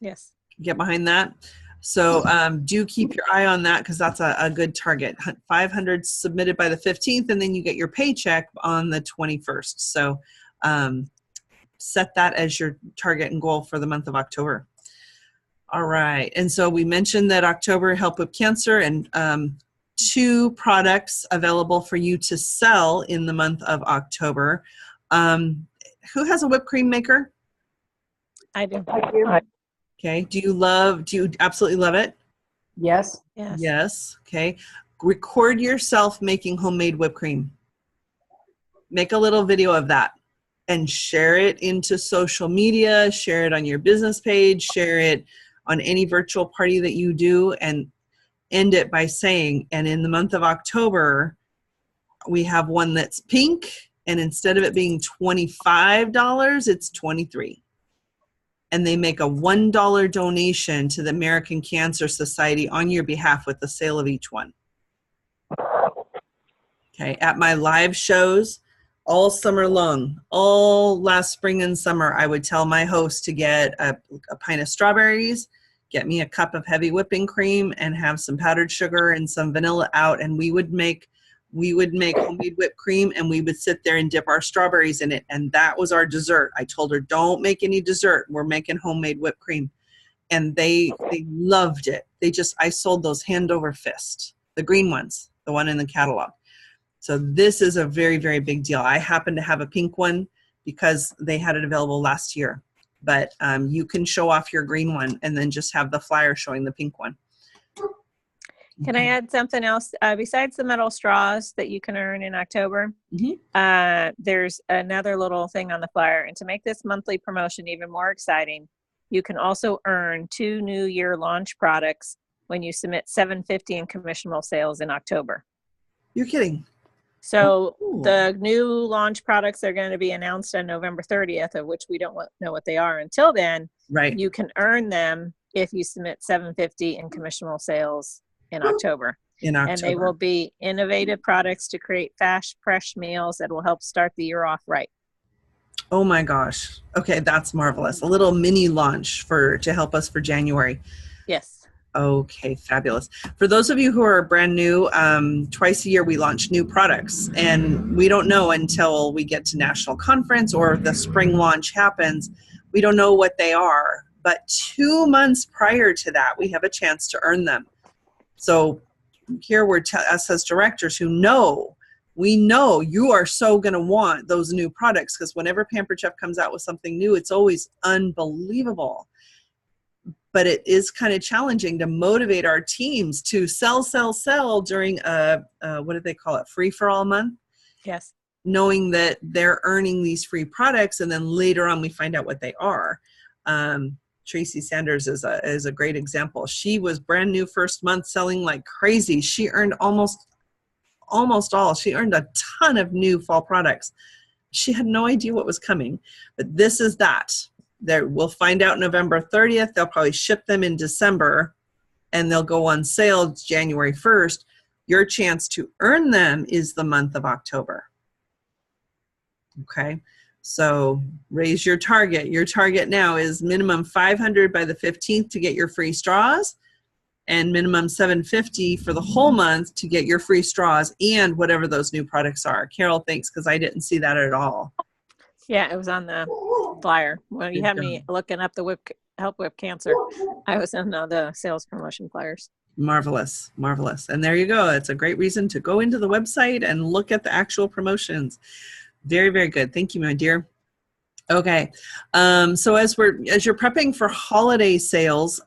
Yes. Get behind that. So do keep your eye on that, because that's a good target. 500 submitted by the 15th, and then you get your paycheck on the 21st. So set that as your target and goal for the month of October. All right. And so we mentioned that October Help with Cancer, and 2 products available for you to sell in the month of October. Who has a whipped cream maker? I do. Okay. Do you absolutely love it? Yes. Yes. Okay. Record yourself making homemade whipped cream. Make a little video of that and share it into social media, share it on your business page, share it on any virtual party that you do, and end it by saying, and in the month of October, we have one that's pink, and instead of it being $25, it's $23. And they make a $1 donation to the American Cancer Society on your behalf with the sale of each one. Okay, at my live shows, all summer long, all last spring and summer, I would tell my host to get a pint of strawberries, get me a cup of heavy whipping cream, and have some powdered sugar and some vanilla out, and we would make homemade whipped cream, and we would sit there and dip our strawberries in it, and that was our dessert. I told her, don't make any dessert. We're making homemade whipped cream. And they loved it. I sold those hand over fist, the green ones, the one in the catalog. So this is a very, very big deal. I happen to have a pink one because they had it available last year. But you can show off your green one and then just have the flyer showing the pink one. Can I add something else? Besides the metal straws that you can earn in October, there's another little thing on the flyer. And to make this monthly promotion even more exciting, you can also earn 2 new year launch products when you submit $7.50 in commissionable sales in October. You're kidding. So the new launch products are going to be announced on November 30th, of which we don't know what they are until then. Right. You can earn them if you submit $7.50 in commissionable sales in October. And they will be innovative products to create fast, fresh meals that will help start the year off right. Oh my gosh. Okay, that's marvelous. A little mini launch to help us for January. Yes. Okay, fabulous. For those of you who are brand new, twice a year we launch new products, and we don't know until we get to national conference or the spring launch happens. We don't know what they are, but 2 months prior to that, we have a chance to earn them. So here we're us as directors who know, we know you are so going to want those new products, because whenever Pampered Chef comes out with something new, it's always unbelievable. But it is kind of challenging to motivate our teams to sell during what do they call it? Free-for-all month? Yes. Knowing that they're earning these free products, and then later on we find out what they are. Tracy Sanders is a great example. She was brand new first month, selling like crazy. She earned almost all. She earned a ton of new fall products. She had no idea what was coming, but this is that. We'll find out November 30th. They'll probably ship them in December, and they'll go on sale January 1st. Your chance to earn them is the month of October. Okay, so raise your target. Your target now is minimum 500 by the 15th to get your free straws, and minimum 750 for the whole month to get your free straws and whatever those new products are. Carol, thanks, because I didn't see that at all. Yeah, it was on the flyer. Well, you had me looking up the Help with Cancer. I was in the sales promotion flyers. Marvelous, marvelous. And there you go. It's a great reason to go into the website and look at the actual promotions. Very, very good. Thank you, my dear. Okay. So as you're prepping for holiday sales,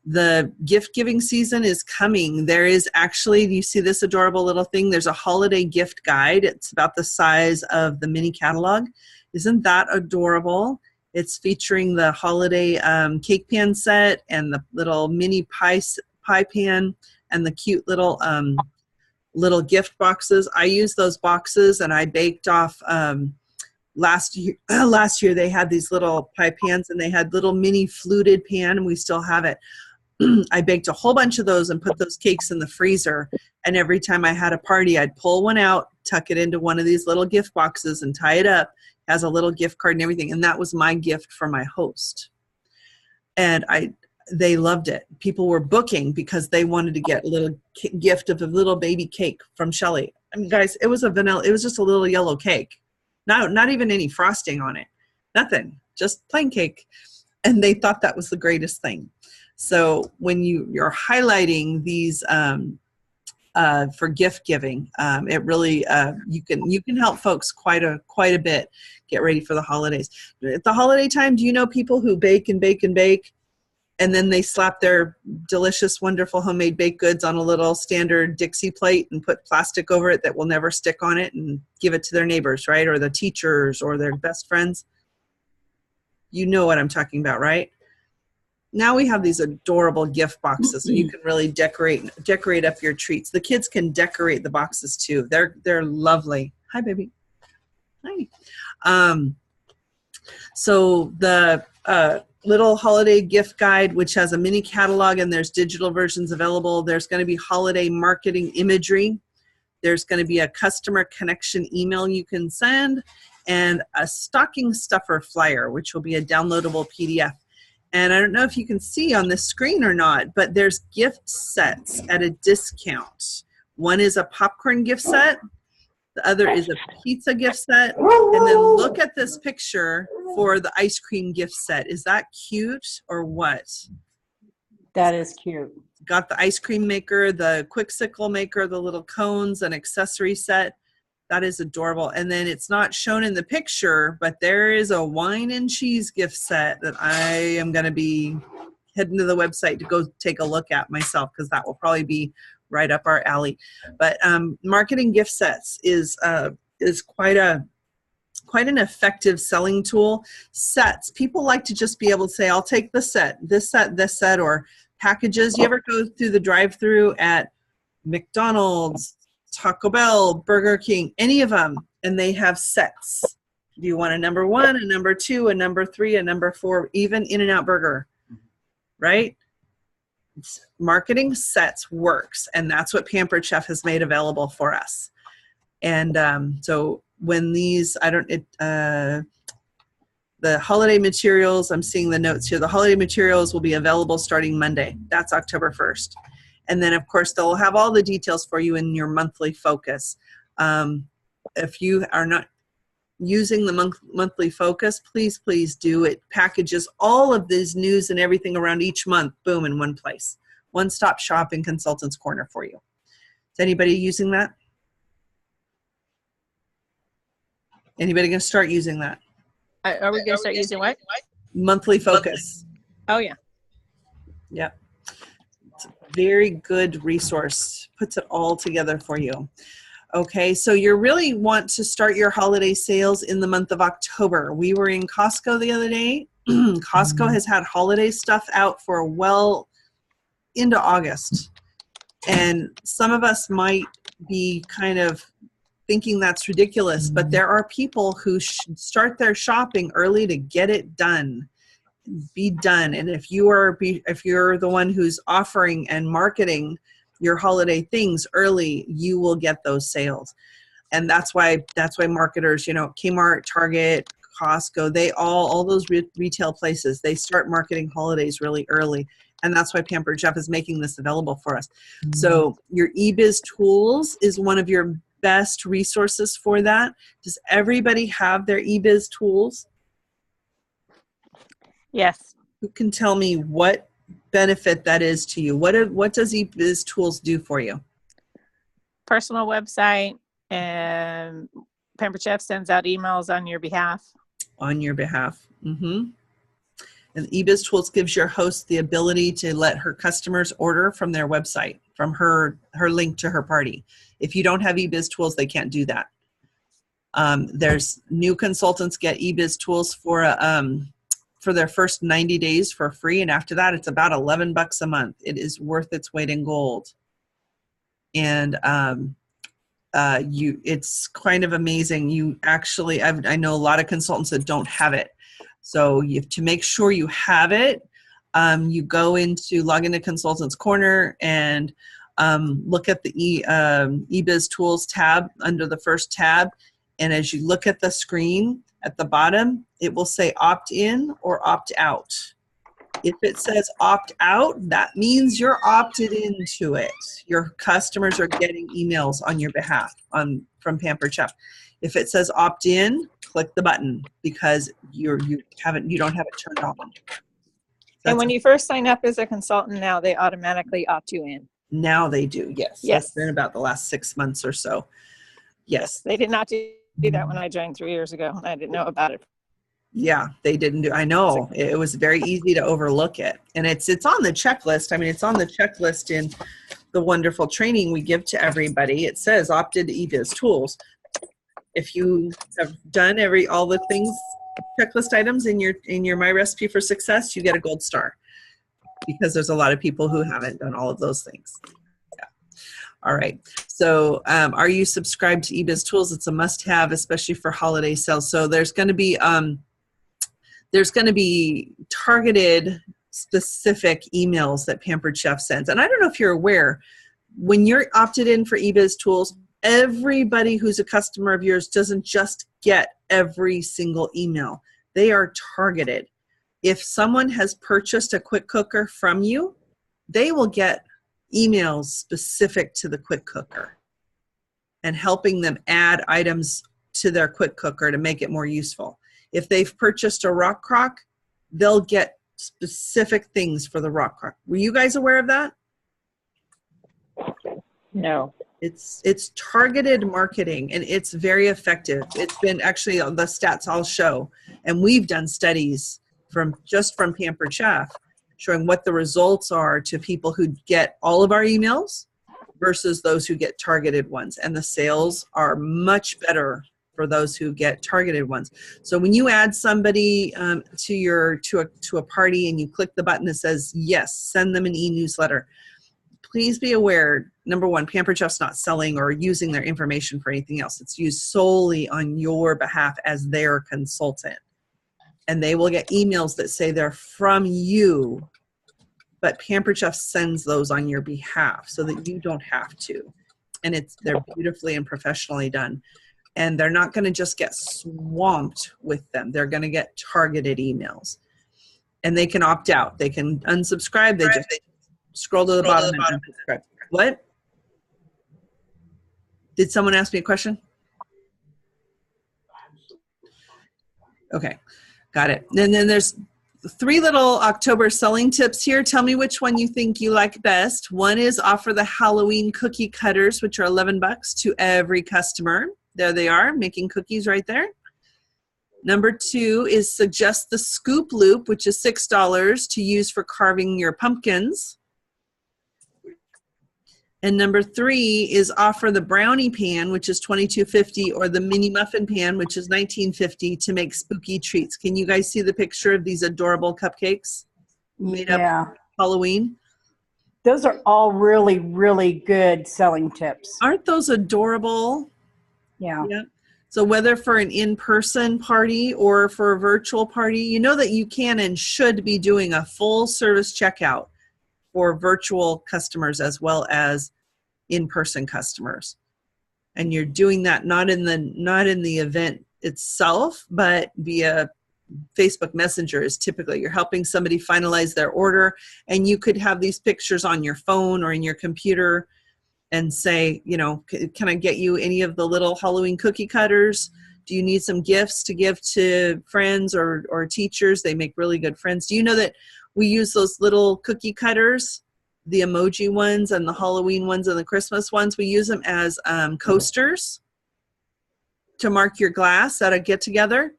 the gift giving season is coming. There is actually, you see this adorable little thing? There's a holiday gift guide. It's about the size of the mini catalog. Isn't that adorable? It's featuring the holiday cake pan set and the little mini pie pan and the cute little little gift boxes. I use those boxes, and I baked off last year they had these little pie pans, and they had little mini fluted pan, and we still have it. I baked a whole bunch of those and put those cakes in the freezer, and every time I had a party, I'd pull one out, tuck it into one of these little gift boxes and tie it up as a little gift card and everything. And that was my gift for my host. And they loved it. People were booking because they wanted to get a little gift of a little baby cake from Shelley. I mean, guys, it was just a little yellow cake. Not even any frosting on it. Nothing. Just plain cake. And they thought that was the greatest thing. So when you're highlighting these for gift giving, it really you can help folks quite a bit get ready for the holidays. At the holiday time, do you know people who bake and bake and bake, and then they slap their delicious, wonderful homemade baked goods on a little standard Dixie plate and put plastic over it that will never stick on it and give it to their neighbors, right? Or the teachers or their best friends. You know what I'm talking about, right? Now we have these adorable gift boxes, so you can really decorate up your treats. The kids can decorate the boxes too. They're lovely. Hi, baby. Hi. So the little holiday gift guide, which has a mini catalog, and there's digital versions available. There's going to be holiday marketing imagery. There's going to be a customer connection email you can send, and a stocking stuffer flyer, which will be a downloadable PDF. And I don't know if you can see on the screen or not, but there's gift sets at a discount. One is a popcorn gift set. The other is a pizza gift set. And then look at this picture for the ice cream gift set. Is that cute or what? That is cute. Got the ice cream maker, the quick-sickle maker, the little cones, an accessory set. That is adorable. And then it's not shown in the picture, but there is a wine and cheese gift set that I am going to be heading to the website to go take a look at myself, because that will probably be right up our alley. But marketing gift sets is quite an effective selling tool. Sets, people like to just be able to say, I'll take the set, this set, or packages. You ever go through the drive-through at McDonald's, Taco Bell, Burger King, any of them, and they have sets. Do you want a number 1, a number 2, a number 3, a number 4, even In-N-Out Burger, right? Marketing sets works, and that's what Pampered Chef has made available for us. And so when these, the holiday materials, I'm seeing the notes here, the holiday materials will be available starting Monday. That's October 1st. And then, of course, they'll have all the details for you in your monthly focus. If you are not using the monthly focus, please do. It packages all of this news and everything around each month, boom, in one place. One-stop shop in Consultant's Corner for you. Is anybody using that? Anybody going to start using that? Are we going to start using what? Monthly focus. Oh, yeah. Yep. Very good resource, puts it all together for you. Okay, so you really want to start your holiday sales in the month of October. We were in Costco the other day. Costco has had holiday stuff out for well into August. And some of us might be kind of thinking that's ridiculous, but there are people who start their shopping early to get it done. Be done. And if you're the one who's offering and marketing your holiday things early, you will get those sales. And that's why marketers, Kmart, Target, Costco, they all those retail places, they start marketing holidays really early. And that's why Pampered Chef is making this available for us. So your eBiz tools is one of your best resources for that. Does everybody have their eBiz tools? Yes. Who can tell me what benefit that is to you. What does eBiz Tools do for you? Personal website, and Pampered Chef sends out emails on your behalf. On your behalf. Mm-hmm. And eBiz Tools gives your host the ability to let her customers order from their website, from her link to her party. If you don't have eBiz Tools, they can't do that. There's new consultants get eBiz Tools for their first 90 days for free, and after that, it's about $11 a month. It is worth its weight in gold. And it's kind of amazing. You actually, I know a lot of consultants that don't have it. So you have to make sure you have it. You log into Consultants Corner and look at the eBiz Tools tab under the first tab. And as you look at the screen at the bottom, it will say opt in or opt out. If it says opt out, that means you're opted into it. Your customers are getting emails on your behalf from Pampered Chef. If it says opt in, click the button because you don't have it turned on. And when you first sign up as a consultant now, they automatically opt you in. Now they do, yes. Yes. It's been about the last 6 months or so. Yes. They did not do that when I joined 3 years ago. I didn't know about it. Yeah, they didn't do. I know it was very easy to overlook it, and it's on the checklist. I mean, it's on the checklist in the wonderful training we give to everybody. It says opted to eBiz Tools. If you have done all the things, checklist items in your My Recipe for Success, you get a gold star because there's a lot of people who haven't done all of those things. Yeah. All right. So, are you subscribed to eBiz Tools? It's a must-have, especially for holiday sales. So there's going to be targeted specific emails that Pampered Chef sends. And I don't know if you're aware, when you're opted in for eBiz Tools, everybody who's a customer of yours doesn't just get every single email. They are targeted. If someone has purchased a quick cooker from you, they will get emails specific to the quick cooker and helping them add items to their quick cooker to make it more useful. If they've purchased a rock crock, they'll get specific things for the rock crock. Were you guys aware of that? No. It's targeted marketing, and it's very effective. It's been actually the stats I'll show, and we've done studies from Pampered Chef showing what the results are to people who get all of our emails versus those who get targeted ones, and the sales are much better for those who get targeted ones. So when you add somebody to a party and you click the button that says yes, send them an e-newsletter, please be aware, number one, Pampered Chef's not selling or using their information for anything else. It's used solely on your behalf as their consultant. And they will get emails that say they're from you, but Pampered Chef sends those on your behalf so that you don't have to. And they're beautifully and professionally done. And they're not going to just get swamped with them. They're going to get targeted emails. And they can opt out. They can unsubscribe. They just scroll to the bottom and unsubscribe. What? Did someone ask me a question? Okay, got it. And then there's 3 little October selling tips here. Tell me which one you think you like best. One is offer the Halloween cookie cutters, which are $11 to every customer. There they are, making cookies right there. Number 2 is suggest the scoop loop, which is $6 to use for carving your pumpkins. And number 3 is offer the brownie pan, which is $22.50, or the mini muffin pan, which is $19.50, to make spooky treats. Can you guys see the picture of these adorable cupcakes made up for Halloween? Those are all really, really good selling tips. Aren't those adorable? Yeah. Yeah. So whether for an in-person party or for a virtual party, you know that you can and should be doing a full service checkout for virtual customers as well as in-person customers. And you're doing that not in the event itself, but via Facebook Messenger is typically you're helping somebody finalize their order, and you could have these pictures on your phone or in your computer and say, you know, can I get you any of the little Halloween cookie cutters? Do you need some gifts to give to friends or teachers? They make really good friends. Do you know that We use those little cookie cutters, the emoji ones and the Halloween ones and the Christmas ones. We use them as coasters to mark your glass at a get-together.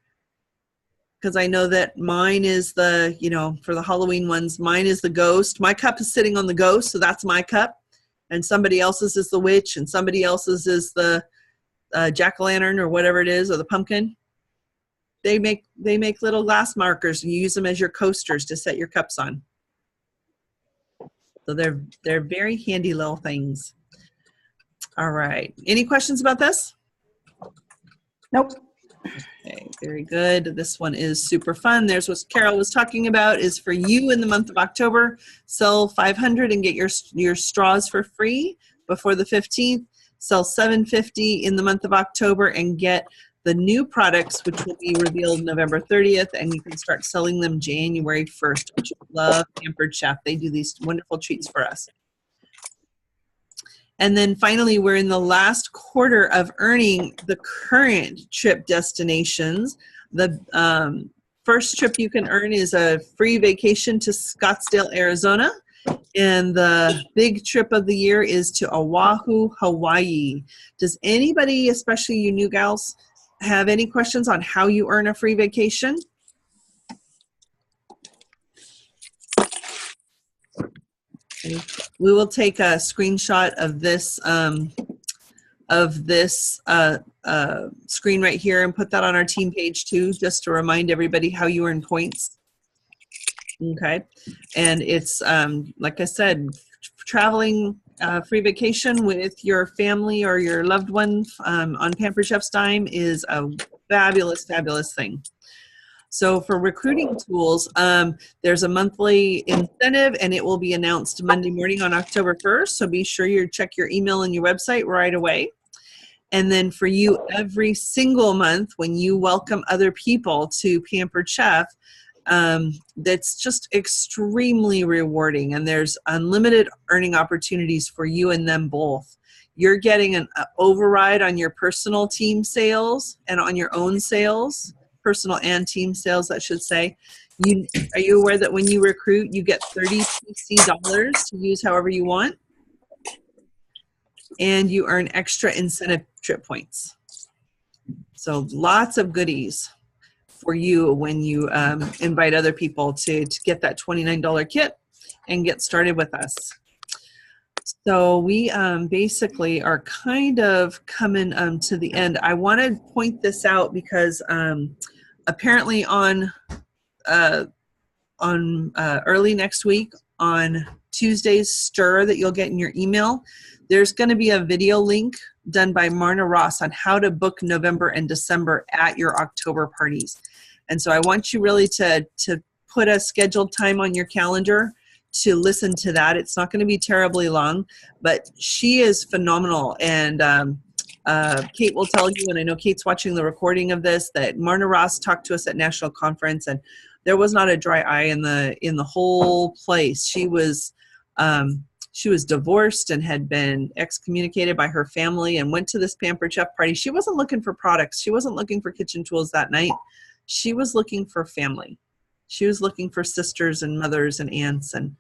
Because I know that mine is the, you know, for the Halloween ones, mine is the ghost. My cup is sitting on the ghost, so that's my cup. And somebody else's is the witch, and somebody else's is the jack-o'-lantern or whatever it is, or the pumpkin. They make little glass markers, and you use them as your coasters to set your cups on. So they're very handy little things. All right. Any questions about this? Nope. Okay, very good. This one is super fun. There's what Carol was talking about, is for you in the month of October. Sell 500 and get your straws for free before the 15th. Sell 750 in the month of October and get the new products, which will be revealed November 30th, and you can start selling them January 1st, which I love Pampered Chef. They do these wonderful treats for us. And then finally, we're in the last quarter of earning the current trip destinations. The first trip you can earn is a free vacation to Scottsdale, Arizona. And the big trip of the year is to Oahu, Hawaii. Does anybody, especially you new gals, have any questions on how you earn a free vacation? Okay. We will take a screenshot of this screen right here and put that on our team page too, just to remind everybody how you earn points. Okay, and it's like I said, traveling free vacation with your family or your loved one on Pampered Chef's dime is a fabulous, fabulous thing. So for recruiting tools, there's a monthly incentive, and it will be announced Monday morning on October 1st. So be sure you check your email and your website right away. And then for you, every single month when you welcome other people to Pampered Chef, that's just extremely rewarding, and there's unlimited earning opportunities for you and them both. You're getting an override on your personal team sales and on your own sales. Personal and team sales, I should say. Are you aware that when you recruit, you get $30 PC to use however you want? And you earn extra incentive trip points. So lots of goodies for you when you invite other people to get that $29 kit and get started with us. So we basically are kind of coming to the end. I want to point this out because apparently on early next week on Tuesday's Stir that you'll get in your email, there's going to be a video link done by Marna Ross on how to book November and December at your October parties. And so I want you really to put a scheduled time on your calendar to listen to that. It's not going to be terribly long, but she is phenomenal. And Kate will tell you, and I know Kate's watching the recording of this, that Marna Ross talked to us at National Conference, and there was not a dry eye in the whole place. She was divorced and had been excommunicated by her family and went to this Pampered Chef party. She wasn't looking for products. She wasn't looking for kitchen tools that night. She was looking for family. She was looking for sisters and mothers and aunts, and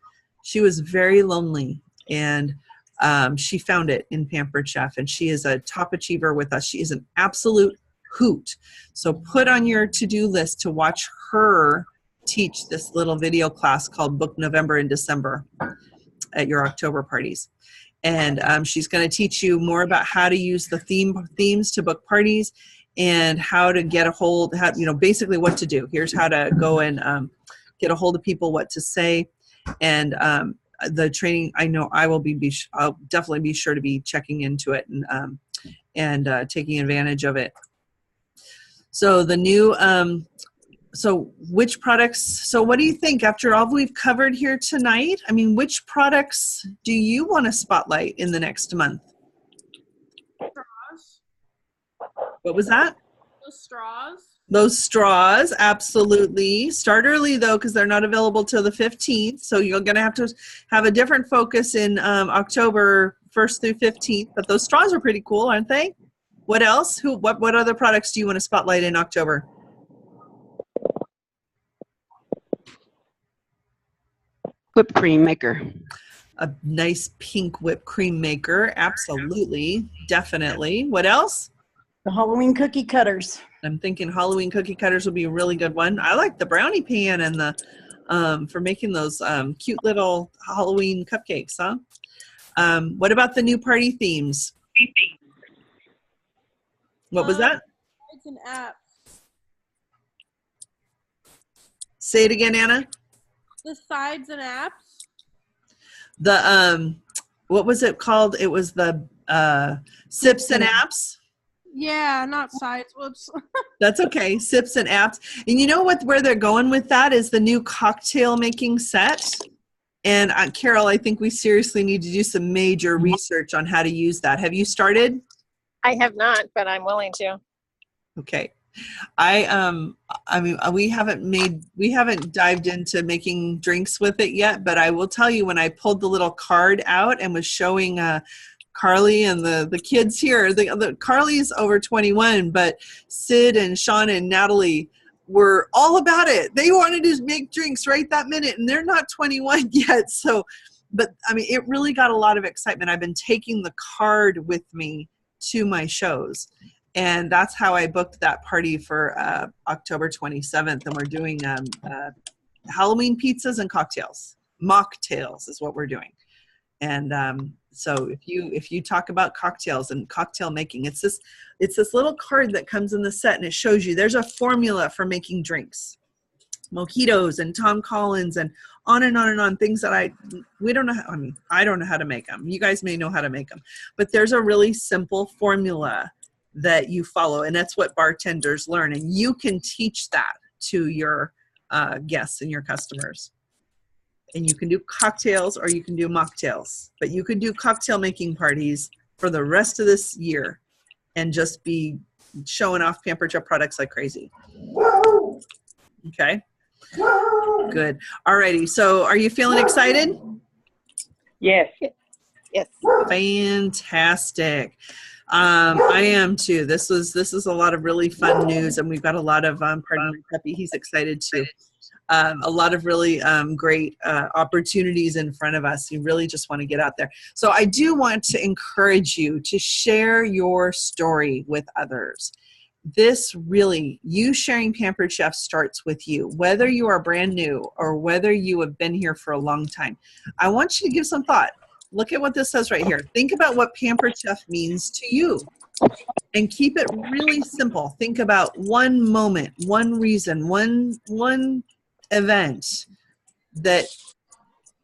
she was very lonely. And she found it in Pampered Chef, and she is a top achiever with us. She is an absolute hoot. So put on your to-do list to watch her teach this little video class called Book November and December at your October parties. And she's going to teach you more about how to use the themes to book parties and how to get a hold, basically what to do. Here's how to go and get a hold of people, what to say. And the training, I know I'll definitely be sure to be checking into it and taking advantage of it. So the new, so which products, so what do you think after all we've covered here tonight? I mean, which products do you want to spotlight in the next month? Straws. What was that? Those straws. Those straws, absolutely. Start early though, because they're not available till the 15th. So you're going to have a different focus in October 1st through 15th. But those straws are pretty cool, aren't they? What else? What other products do you want to spotlight in October? Whipped cream maker. A nice pink whipped cream maker. Absolutely. Definitely. What else? The Halloween cookie cutters. I'm thinking Halloween cookie cutters would be a really good one. I like the brownie pan and the for making those cute little Halloween cupcakes, huh? What about the new party themes? What was that? It's an app. Say it again, Anna. The sides and apps. The what was it called? It was the sips and apps. Yeah, not sides. Whoops. That's okay. Sips and apps. And you know what? Where they're going with that is the new cocktail making set. And Carol, I think we seriously need to do some major research on how to use that. Have you started? I have not, but I'm willing to. Okay. I mean, we haven't dived into making drinks with it yet, but I will tell you, when I pulled the little card out and was showing Carly and the kids here, Carly's over 21, but Sid and Sean and Natalie were all about it. They wanted to make drinks right that minute, and they're not 21 yet. So, but I mean, it really got a lot of excitement. I've been taking the card with me to my shows. And that's how I booked that party for October 27th. And we're doing Halloween pizzas and cocktails. Mocktails is what we're doing. And so if you talk about cocktails and cocktail making, it's this little card that comes in the set, and it shows you there's a formula for making drinks. Mojitos and Tom Collins and on and on and on, things that I don't know how to make them. You guys may know how to make them. But there's a really simple formula that you follow, and that's what bartenders learn, and you can teach that to your guests and your customers. And you can do cocktails or you can do mocktails, but you could do cocktail making parties for the rest of this year and just be showing off Pampered Chef products like crazy. Okay, good. Alrighty, so are you feeling excited? Yes. Yes. Fantastic. I am too. This is a lot of really fun news, and we've got a lot of pardon my puppy, he's excited too. A lot of really great opportunities in front of us. You really just want to get out there. So I do want to encourage you to share your story with others. This really, you sharing Pampered Chef starts with you, whether you are brand new or whether you have been here for a long time. I want you to give some thought. Look at what this says right here. Think about what Pampered Chef means to you and keep it really simple. Think about one moment, one reason, one event that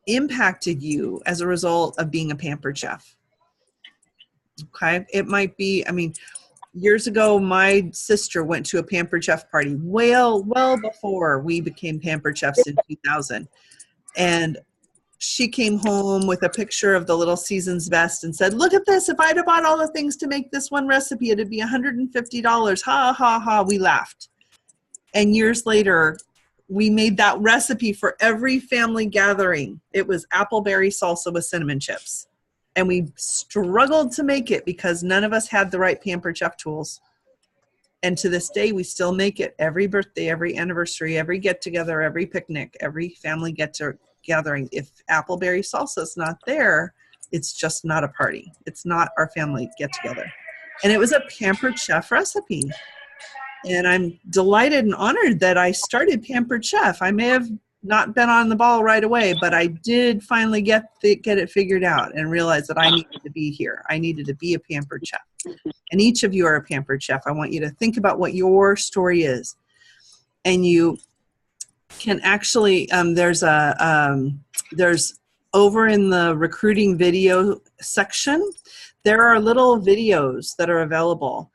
impacted you as a result of being a Pampered Chef. Okay. It might be, I mean, years ago, my sister went to a Pampered Chef party well before we became Pampered Chefs in 2000. And she came home with a picture of the Little Season's Best and said, look at this. If I'd have bought all the things to make this one recipe, it'd be $150. Ha, ha, ha. We laughed. And years later, we made that recipe for every family gathering. It was appleberry salsa with cinnamon chips. And we struggled to make it because none of us had the right Pampered Chef tools. And to this day, we still make it every birthday, every anniversary, every get-together, every picnic, every family gathering. If appleberry salsa is not there, it's just not a party. It's not our family get-together. And it was a Pampered Chef recipe. And I'm delighted and honored that I started Pampered Chef. I may have not been on the ball right away, but I did finally get it figured out and realize that I needed to be here. I needed to be a Pampered Chef. And each of you are a Pampered Chef. I want you to think about what your story is. And you can actually, there's over in the recruiting video section, there are little videos that are available.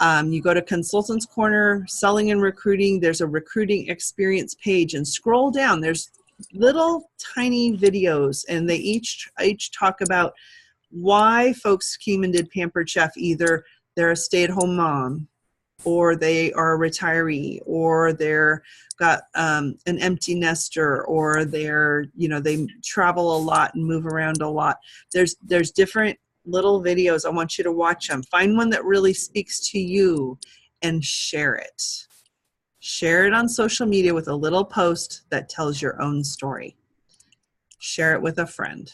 You go to Consultants Corner, Selling and Recruiting, there's a recruiting experience page, and scroll down. There's little tiny videos, and they each talk about why folks came and did Pampered Chef. Either they're a stay-at-home mom, or they are a retiree, or they're got an empty nester, or they're, they travel a lot and move around a lot. There's different little videos. I want you to watch them. Find one that really speaks to you and share it. Share it on social media with a little post that tells your own story. share it with a friend.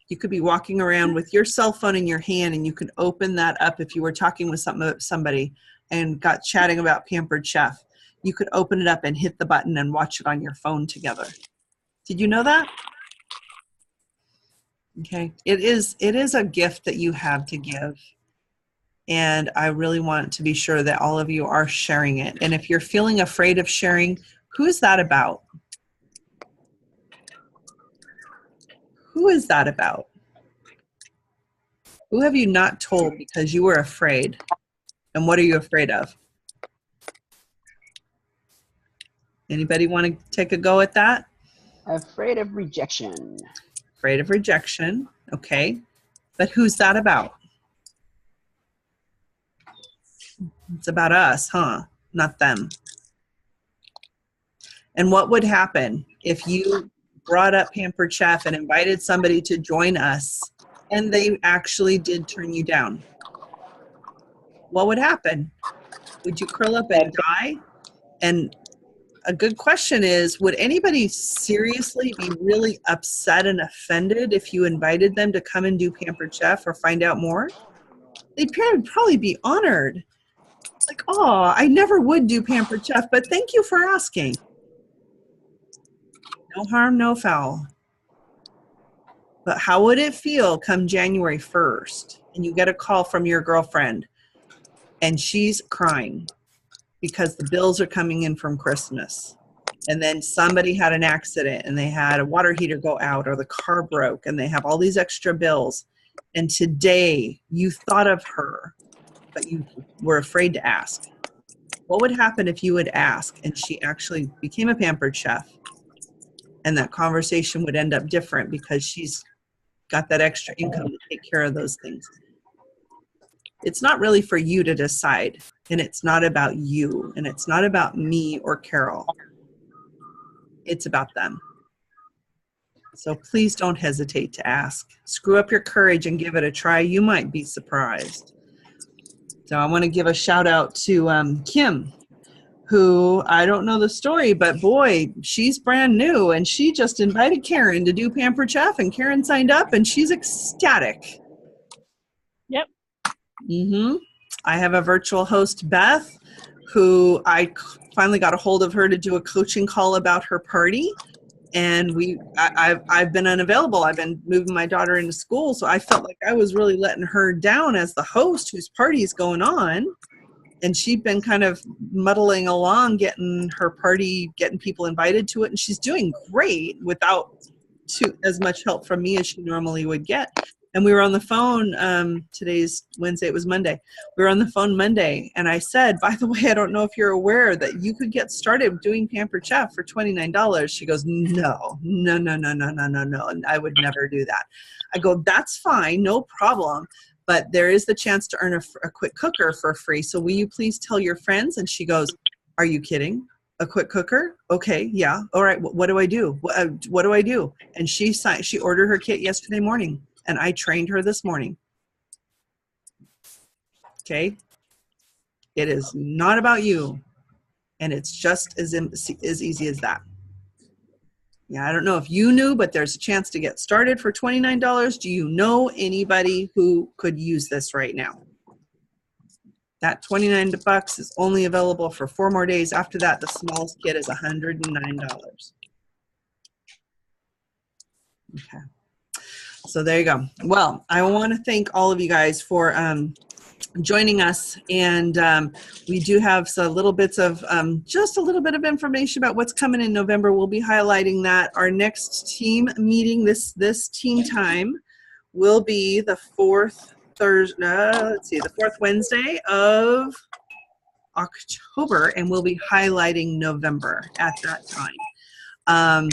You could be walking around with your cell phone in your hand, and you could open that up if you were talking with somebody and got chatting about Pampered Chef. You could open it up and hit the button and watch it on your phone together. Did you know that? Okay. It is a gift that you have to give. And I really want to be sure that all of you are sharing it. And if you're feeling afraid of sharing, who is that about? Who is that about? Who have you not told because you were afraid? And what are you afraid of? Anybody want to take a go at that? Afraid of rejection. Afraid of rejection. Okay. But who's that about? It's about us, huh? Not them. And what would happen if you brought up Pampered Chef and invited somebody to join us and they actually did turn you down? What would happen? Would you curl up and die? And a good question is, would anybody seriously be really upset and offended if you invited them to come and do Pampered Chef or find out more? They'd probably be honored. Like, oh, I never would do Pampered Chef, but thank you for asking. No harm, no foul. But how would it feel come January 1st and you get a call from your girlfriend and she's crying because the bills are coming in from Christmas, and then somebody had an accident and they had a water heater go out or the car broke and they have all these extra bills, and today you thought of her but you were afraid to ask? What would happen if you would ask and she actually became a Pampered Chef, and that conversation would end up different because she's got that extra income to take care of those things? It's not really for you to decide, and it's not about you, and it's not about me or Carol. It's about them. So please don't hesitate to ask. Screw up your courage and give it a try. You might be surprised. So I want to give a shout out to Kim, who, I don't know the story, but boy, she's brand new, and she just invited Karen to do Pampered Chef, and Karen signed up, and she's ecstatic. Yep. Mm-hmm. I have a virtual host, Beth, who I finally got a hold of her to do a coaching call about her party. And I've been unavailable. I've been moving my daughter into school, so I felt like I was really letting her down as the host whose party is going on. And she'd been kind of muddling along, getting her party, getting people invited to it. And she's doing great without as much help from me as she normally would get. And we were on the phone, today's Wednesday, it was Monday. We were on the phone Monday, and I said, by the way, I don't know if you're aware that you could get started doing Pampered Chef for $29. She goes, no, and I would never do that. I go, that's fine, no problem, but there is the chance to earn a quick cooker for free, so will you please tell your friends? And she goes, are you kidding? A quick cooker? Okay, yeah, all right, what do I do? What do I do? And she ordered her kit yesterday morning. And I trained her this morning. Okay? It is not about you. And it's just as easy as that. Yeah, I don't know if you knew, but there's a chance to get started for $29. Do you know anybody who could use this right now? That $29 is only available for 4 more days. After that, the smallest kit is $109. Okay. So there you go. Well, I want to thank all of you guys for joining us, and we do have some little bits of just a little bit of information about what's coming in November. We'll be highlighting that. Our next team meeting, this team time, will be the fourth Wednesday of October, and we'll be highlighting November at that time.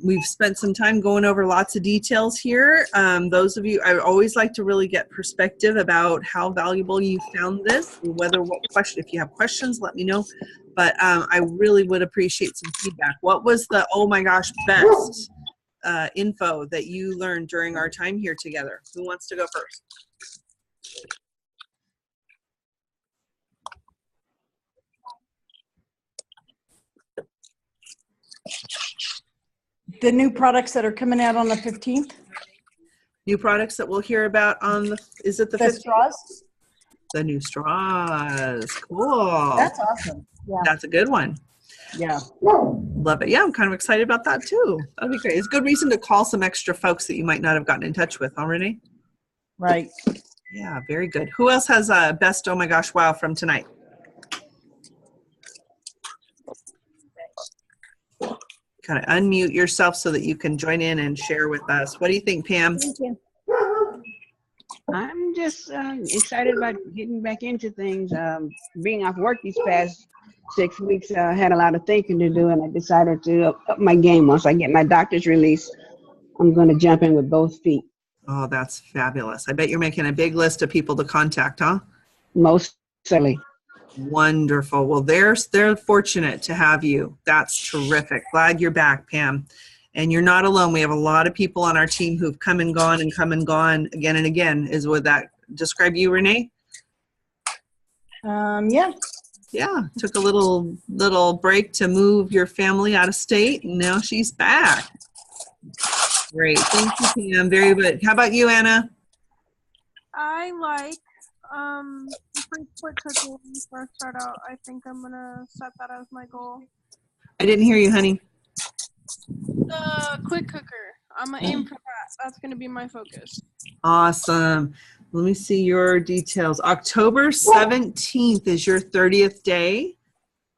We've spent some time going over lots of details here. Those of you, I always like to really get perspective about how valuable you found this, if you have questions, let me know. But I really would appreciate some feedback. What was the, oh my gosh, best info that you learned during our time here together? Who wants to go first? the new products that are coming out on the 15th? New products that we'll hear about on the, is it the The 15th? straws? The new straws. Cool. That's awesome. Yeah. That's a good one. Yeah. Love it. Yeah, I'm kind of excited about that too. That'd be great. It's a good reason to call some extra folks that you might not have gotten in touch with, huh, Renee? Right. Yeah, very good. Who else has a best oh my gosh wow from tonight? Kind of unmute yourself so that you can join in and share with us. What do you think, Pam? Thank you. I'm just excited about getting back into things. Being off work these past 6 weeks, I had a lot of thinking to do, and I decided to up my game. Once I get my doctor's release, I'm going to jump in with both feet. Oh, that's fabulous. I bet you're making a big list of people to contact, huh? Most certainly. Wonderful. Well, they're fortunate to have you. That's terrific. Glad you're back, Pam. And you're not alone. We have a lot of people on our team who've come and gone again and again. Would that describe you, Renee? Yeah. Yeah. Took a little break to move your family out of state, and now she's back. Great. Thank you, Pam. Very good. How about you, Anna? I like the free quick cooking when you first start out. I think I'm gonna set that as my goal. I didn't hear you, honey. The quick cooker. I'm gonna aim for that. That's gonna be my focus. Awesome. Let me see your details. October 17th is your 30th day.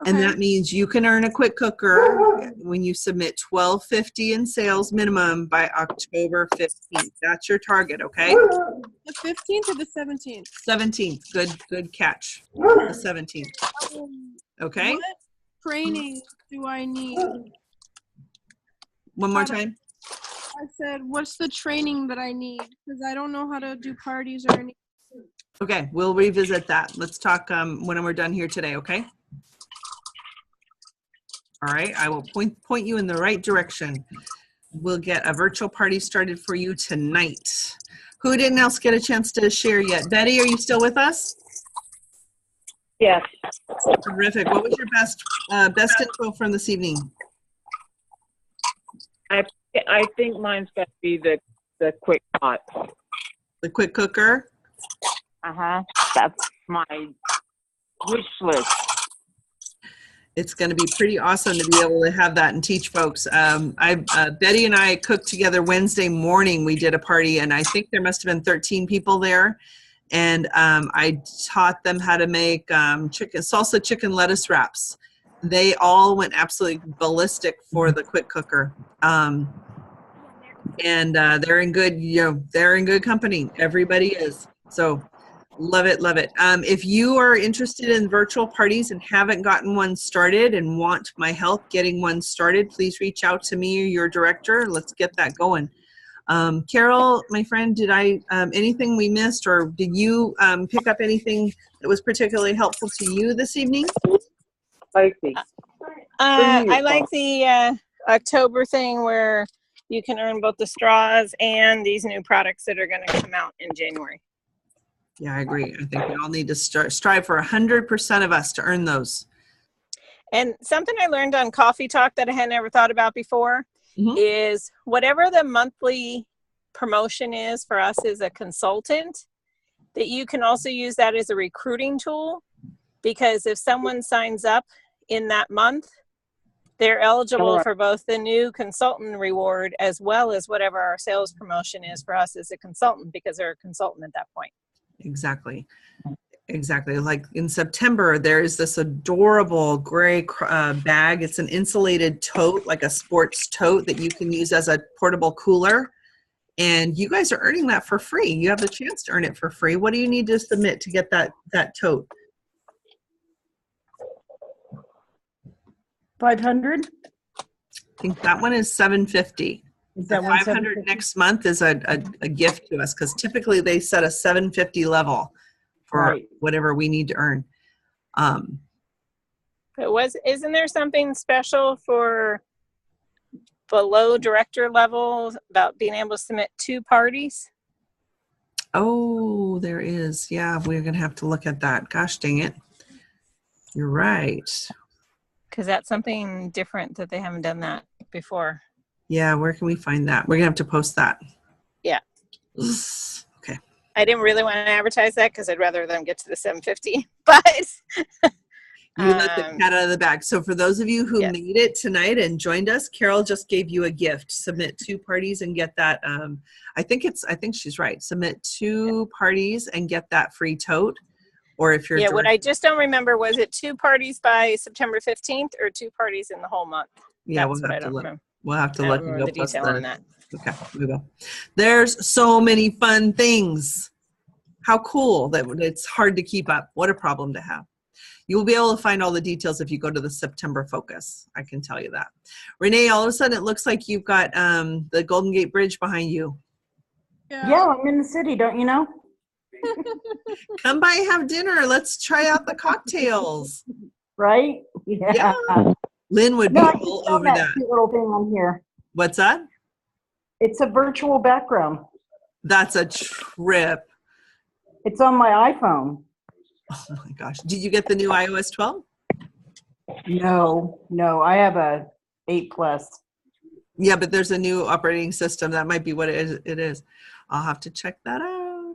And Okay. that means you can earn a quick cooker when you submit $12.50 in sales minimum by October 15th. That's your target, okay? The 15th or the 17th? 17th. Good catch. The 17th. Okay? What training do I need? One more time. I said, what's the training that I need? Because I don't know how to do parties or anything. Okay, we'll revisit that. Let's talk when we're done here today, okay? All right, I will point you in the right direction. We'll get a virtual party started for you tonight. Who didn't else get a chance to share yet? Betty, are you still with us? Yes. Terrific. What was your best info from this evening? I think mine's got to be the quick pot. The quick cooker? That's my wish list. It's going to be pretty awesome to be able to have that and teach folks. Betty and I cooked together Wednesday morning. We did a party, and I think there must have been 13 people there. And I taught them how to make salsa chicken lettuce wraps. They all went absolutely ballistic for the quick cooker. And they're in good company. Everybody is. So love it, love it. If you are interested in virtual parties and haven't gotten one started and want my help getting one started, please reach out to me or your director. Let's get that going. Carol, my friend, did anything we missed, or did you pick up anything that was particularly helpful to you this evening? I like the October thing where you can earn both the straws and these new products that are going to come out in January. Yeah, I agree. I think we all need to strive for 100% of us to earn those. And something I learned on Coffee Talk that I had never thought about before is whatever the monthly promotion is for us as a consultant, that you can also use that as a recruiting tool, because if someone signs up in that month, they're eligible for both the new consultant reward as well as whatever our sales promotion is for us as a consultant, because they're a consultant at that point. Exactly. Like in September, there's this adorable gray bag. It's an insulated tote, like a sports tote that you can use as a portable cooler. And you guys are earning that for free. You have the chance to earn it for free. What do you need to submit to get that tote? 500? I think that one is $750. Is that The 500 next month is a gift to us, because typically they set a $750 level for whatever we need to earn. Isn't there something special for below director level about being able to submit 2 parties? Oh, there is. Yeah, we're going to have to look at that. Gosh dang it. You're right. Because that's something different that they haven't done that before. Yeah, where can we find that? We're gonna have to post that. Yeah. Okay. I didn't really want to advertise that because I'd rather them get to the 750, but you let the cat out of the bag. So for those of you who made it tonight and joined us, Carol just gave you a gift. Submit 2 parties and get that. I think she's right. Submit 2 parties and get that free tote. Or if you're what I just don't remember, was it 2 parties by September 15th or 2 parties in the whole month? Yeah, That's what I don't remember. We'll have to look and go the detail on that. Okay, we will. There's so many fun things. How cool that it's hard to keep up. What a problem to have. You will be able to find all the details if you go to the September focus. I can tell you that. Renee, all of a sudden it looks like you've got the Golden Gate Bridge behind you. Yeah, I'm in the city, don't you know? Come by and have dinner. Let's try out the cocktails. Right? Yeah. Lynn would be all over that. Cute little thing on here. What's that? It's a virtual background. That's a trip. It's on my iPhone. Oh my gosh. Did you get the new iOS 12? No. I have a 8 Plus. Yeah, but there's a new operating system. That might be what it is. I'll have to check that out.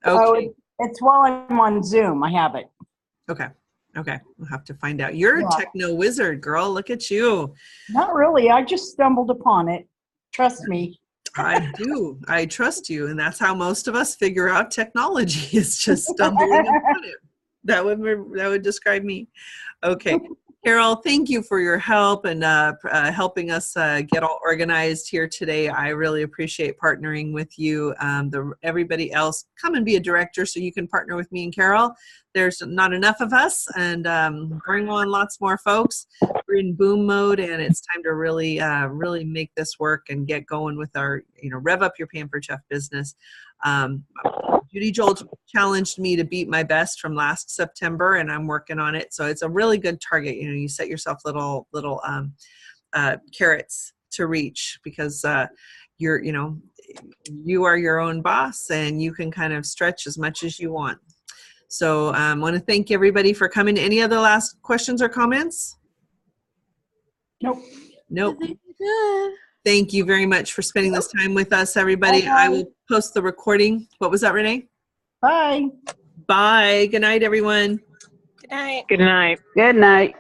Okay. It's while I'm on Zoom. I have it. Okay. We'll have to find out. You're a techno wizard, girl. Look at you. Not really. I just stumbled upon it. Trust me. I do. I trust you. And that's how most of us figure out technology, is just stumbling upon it. That would describe me. Okay. Carol, thank you for your help and helping us get all organized here today. I really appreciate partnering with you. Everybody else, come and be a director so you can partner with me and Carol. There's not enough of us, and bring on lots more folks. We're in boom mode, and it's time to really make this work and get going with our, rev up your Pampered Chef business. Judy Joel challenged me to beat my best from last September, and I'm working on it. So it's a really good target. You set yourself little carrots to reach, because you are your own boss, and you can kind of stretch as much as you want. So I want to thank everybody for coming. Any other last questions or comments? Nope. Good. Thank you very much for spending this time with us, everybody. Bye. I will post the recording. What was that, Renee? Bye. Bye. Good night, everyone. Good night. Good night. Good night.